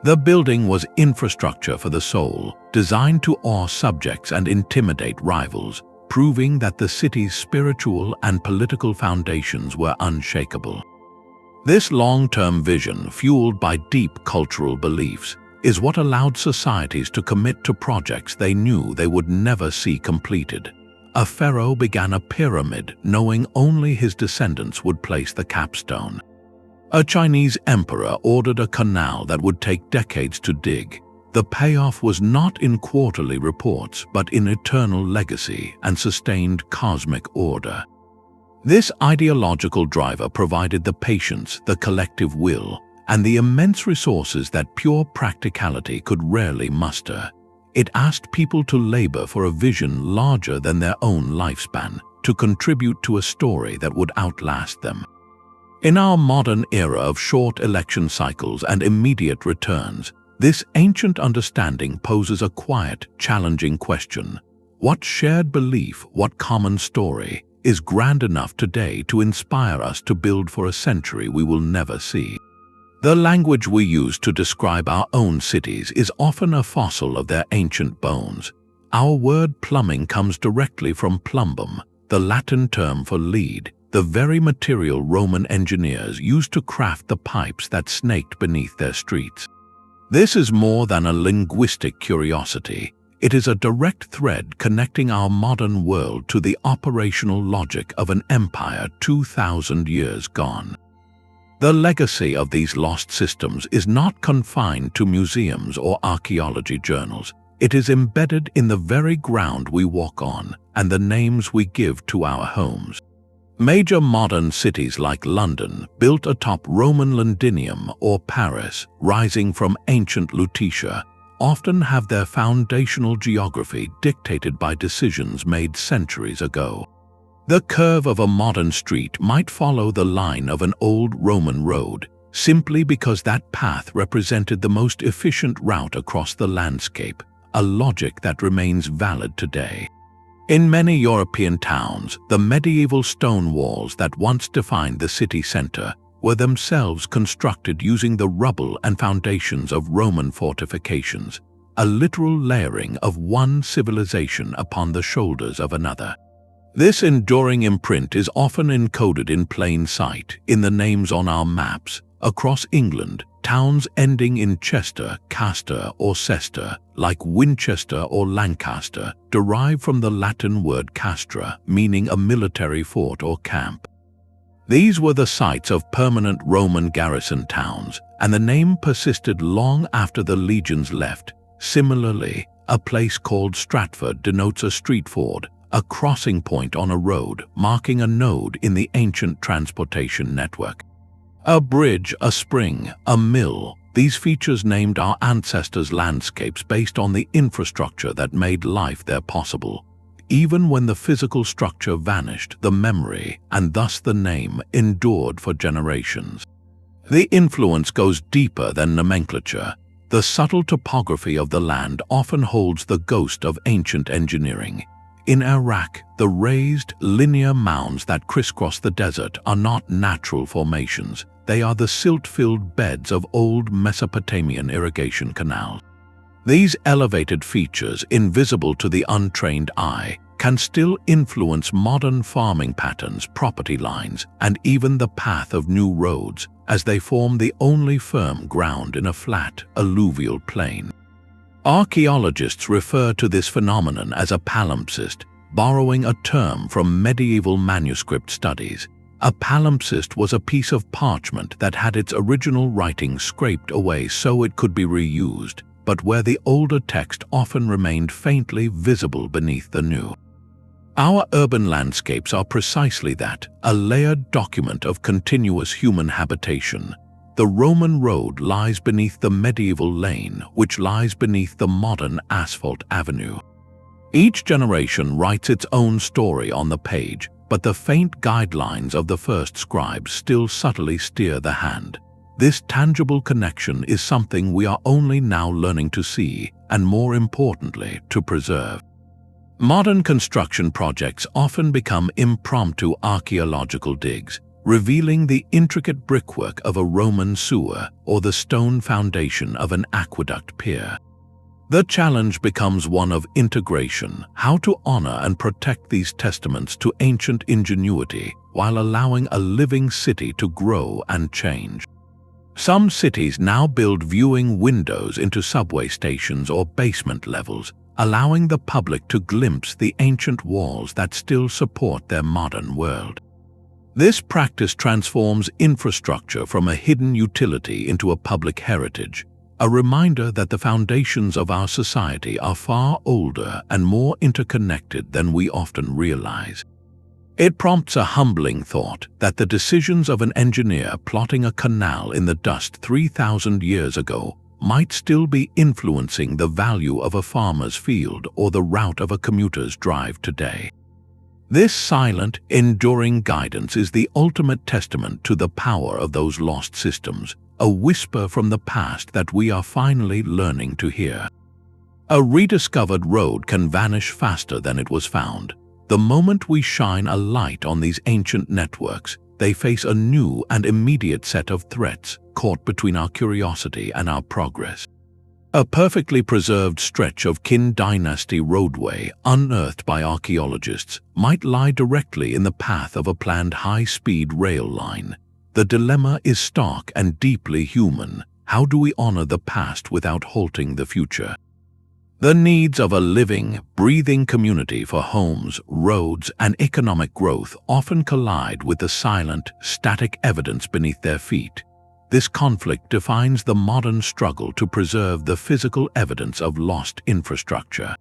The building was infrastructure for the soul, designed to awe subjects and intimidate rivals, proving that the city's spiritual and political foundations were unshakable. This long-term vision, fueled by deep cultural beliefs, is what allowed societies to commit to projects they knew they would never see completed. A pharaoh began a pyramid knowing only his descendants would place the capstone. A Chinese emperor ordered a canal that would take decades to dig. The payoff was not in quarterly reports, but in eternal legacy and sustained cosmic order. This ideological driver provided the patience, the collective will, and the immense resources that pure practicality could rarely muster. It asked people to labor for a vision larger than their own lifespan, to contribute to a story that would outlast them. In our modern era of short election cycles and immediate returns, this ancient understanding poses a quiet, challenging question. What shared belief, what common story, is grand enough today to inspire us to build for a century we will never see? The language we use to describe our own cities is often a fossil of their ancient bones. Our word plumbing comes directly from plumbum, the Latin term for lead, the very material Roman engineers used to craft the pipes that snaked beneath their streets. This is more than a linguistic curiosity. It is a direct thread connecting our modern world to the operational logic of an empire 2,000 years gone. The legacy of these lost systems is not confined to museums or archaeology journals. It is embedded in the very ground we walk on and the names we give to our homes. Major modern cities like London, built atop Roman Londinium, or Paris, rising from ancient Lutetia, often have their foundational geography dictated by decisions made centuries ago. The curve of a modern street might follow the line of an old Roman road, simply because that path represented the most efficient route across the landscape, a logic that remains valid today. In many European towns, the medieval stone walls that once defined the city center were themselves constructed using the rubble and foundations of Roman fortifications, a literal layering of one civilization upon the shoulders of another. This enduring imprint is often encoded in plain sight in the names on our maps. Across England, towns ending in Chester, Castor, or Cester, like Winchester or Lancaster, derive from the Latin word castra, meaning a military fort or camp. These were the sites of permanent Roman garrison towns, and the name persisted long after the legions left. Similarly, a place called Stratford denotes a street ford, a crossing point on a road, marking a node in the ancient transportation network. A bridge, a spring, a mill, these features named our ancestors' landscapes based on the infrastructure that made life there possible. Even when the physical structure vanished, the memory, and thus the name, endured for generations. The influence goes deeper than nomenclature. The subtle topography of the land often holds the ghost of ancient engineering. In Iraq, the raised, linear mounds that crisscross the desert are not natural formations. They are the silt-filled beds of old Mesopotamian irrigation canals. These elevated features, invisible to the untrained eye, can still influence modern farming patterns, property lines, and even the path of new roads, as they form the only firm ground in a flat, alluvial plain. Archaeologists refer to this phenomenon as a palimpsest, Borrowing a term from medieval manuscript studies, a palimpsest was a piece of parchment that had its original writing scraped away so it could be reused, but where the older text often remained faintly visible beneath the new. Our urban landscapes are precisely that, a layered document of continuous human habitation. The Roman road lies beneath the medieval lane, which lies beneath the modern asphalt avenue. Each generation writes its own story on the page, but the faint guidelines of the first scribes still subtly steer the hand. This tangible connection is something we are only now learning to see, and more importantly, to preserve. Modern construction projects often become impromptu archaeological digs, revealing the intricate brickwork of a Roman sewer or the stone foundation of an aqueduct pier. The challenge becomes one of integration, how to honor and protect these testaments to ancient ingenuity while allowing a living city to grow and change. Some cities now build viewing windows into subway stations or basement levels, allowing the public to glimpse the ancient walls that still support their modern world. This practice transforms infrastructure from a hidden utility into a public heritage, a reminder that the foundations of our society are far older and more interconnected than we often realize. It prompts a humbling thought that the decisions of an engineer plotting a canal in the dust 3,000 years ago might still be influencing the value of a farmer's field or the route of a commuter's drive today. This silent, enduring guidance is the ultimate testament to the power of those lost systems, a whisper from the past that we are finally learning to hear. A rediscovered road can vanish faster than it was found. The moment we shine a light on these ancient networks, they face a new and immediate set of threats caught between our curiosity and our progress. A perfectly preserved stretch of Qin Dynasty roadway, unearthed by archaeologists, might lie directly in the path of a planned high-speed rail line. The dilemma is stark and deeply human. How do we honor the past without halting the future? The needs of a living, breathing community for homes, roads, and economic growth often collide with the silent, static evidence beneath their feet. This conflict defines the modern struggle to preserve the physical evidence of lost infrastructure.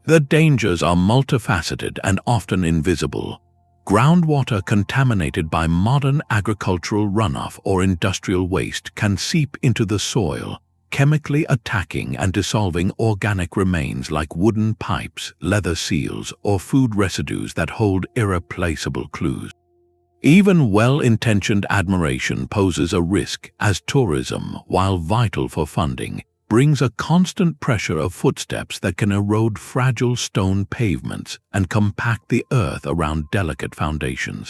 The dangers are multifaceted and often invisible. Groundwater contaminated by modern agricultural runoff or industrial waste can seep into the soil, chemically attacking and dissolving organic remains like wooden pipes, leather seals, or food residues that hold irreplaceable clues. Even well-intentioned admiration poses a risk, as tourism, while vital for funding, brings a constant pressure of footsteps that can erode fragile stone pavements and compact the earth around delicate foundations.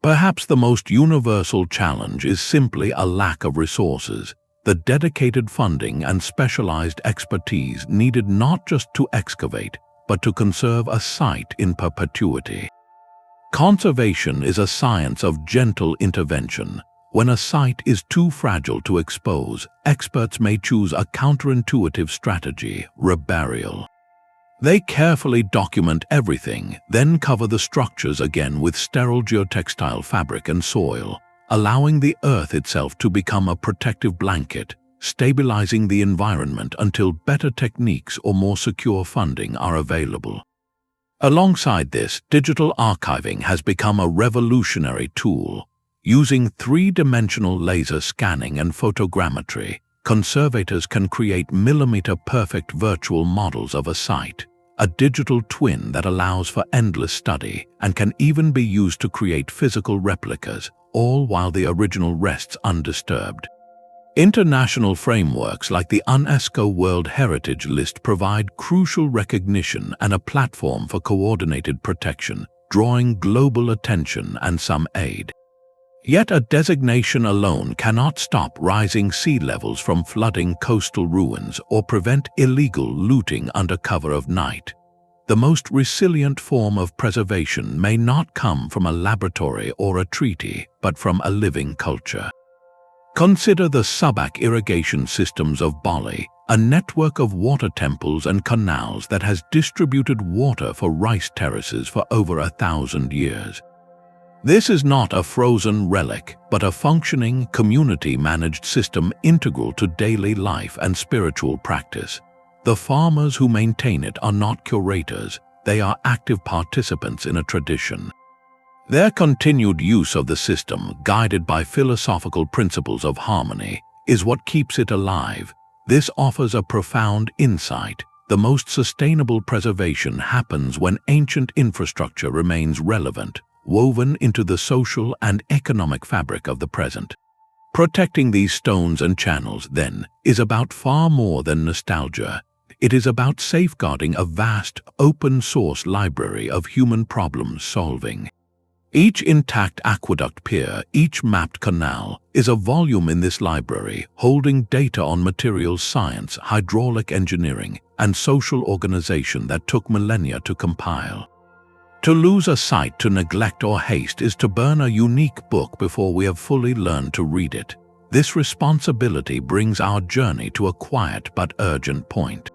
Perhaps the most universal challenge is simply a lack of resources, the dedicated funding and specialized expertise needed not just to excavate, but to conserve a site in perpetuity. Conservation is a science of gentle intervention. When a site is too fragile to expose, experts may choose a counterintuitive strategy, reburial. They carefully document everything, then cover the structures again with sterile geotextile fabric and soil, allowing the earth itself to become a protective blanket, stabilizing the environment until better techniques or more secure funding are available. Alongside this, digital archiving has become a revolutionary tool. Using three-dimensional laser scanning and photogrammetry, conservators can create millimeter-perfect virtual models of a site, a digital twin that allows for endless study and can even be used to create physical replicas, all while the original rests undisturbed. International frameworks like the UNESCO World Heritage List provide crucial recognition and a platform for coordinated protection, drawing global attention and some aid. Yet a designation alone cannot stop rising sea levels from flooding coastal ruins or prevent illegal looting under cover of night. The most resilient form of preservation may not come from a laboratory or a treaty, but from a living culture. Consider the Subak irrigation systems of Bali, a network of water temples and canals that has distributed water for rice terraces for over 1,000 years. This is not a frozen relic, but a functioning, community-managed system integral to daily life and spiritual practice. The farmers who maintain it are not curators, they are active participants in a tradition. Their continued use of the system, guided by philosophical principles of harmony, is what keeps it alive. This offers a profound insight. The most sustainable preservation happens when ancient infrastructure remains relevant, woven into the social and economic fabric of the present. Protecting these stones and channels, then, is about far more than nostalgia. It is about safeguarding a vast, open-source library of human problem-solving. Each intact aqueduct pier, each mapped canal, is a volume in this library holding data on materials science, hydraulic engineering, and social organization that took millennia to compile. To lose a sight, to neglect or haste is to burn a unique book before we have fully learned to read it. This responsibility brings our journey to a quiet but urgent point.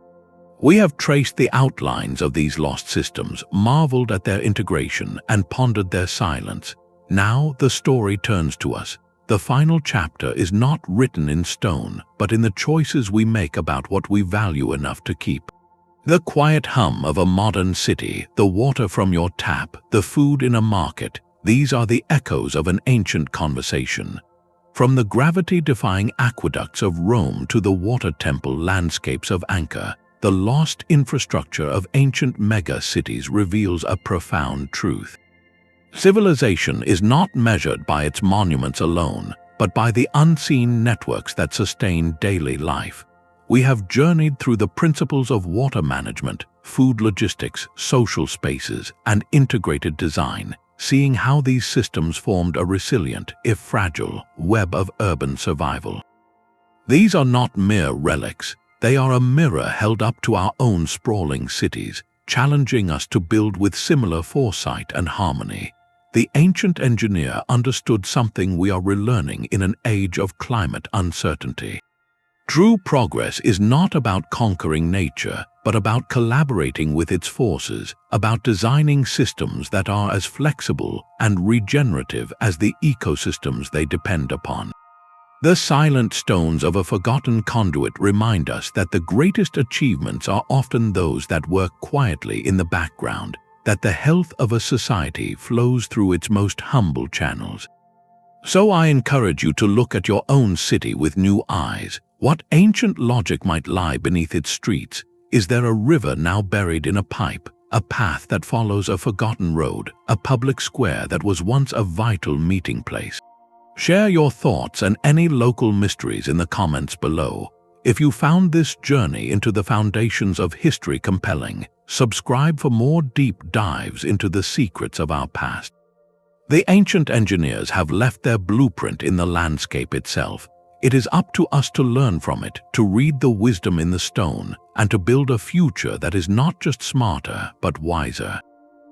We have traced the outlines of these lost systems, marveled at their integration, and pondered their silence. Now the story turns to us. The final chapter is not written in stone, but in the choices we make about what we value enough to keep. The quiet hum of a modern city, the water from your tap, the food in a market, these are the echoes of an ancient conversation. From the gravity-defying aqueducts of Rome to the water temple landscapes of Angkor, the lost infrastructure of ancient megacities reveals a profound truth. Civilization is not measured by its monuments alone, but by the unseen networks that sustain daily life. We have journeyed through the principles of water management, food logistics, social spaces, and integrated design, seeing how these systems formed a resilient, if fragile, web of urban survival. These are not mere relics. They are a mirror held up to our own sprawling cities, challenging us to build with similar foresight and harmony. The ancient engineer understood something we are relearning in an age of climate uncertainty. True progress is not about conquering nature, but about collaborating with its forces, about designing systems that are as flexible and regenerative as the ecosystems they depend upon. The silent stones of a forgotten conduit remind us that the greatest achievements are often those that work quietly in the background, that the health of a society flows through its most humble channels. So I encourage you to look at your own city with new eyes. What ancient logic might lie beneath its streets? Is there a river now buried in a pipe, a path that follows a forgotten road, a public square that was once a vital meeting place? Share your thoughts and any local mysteries in the comments below. If you found this journey into the foundations of history compelling, subscribe for more deep dives into the secrets of our past. The ancient engineers have left their blueprint in the landscape itself. It is up to us to learn from it, to read the wisdom in the stone, and to build a future that is not just smarter, but wiser.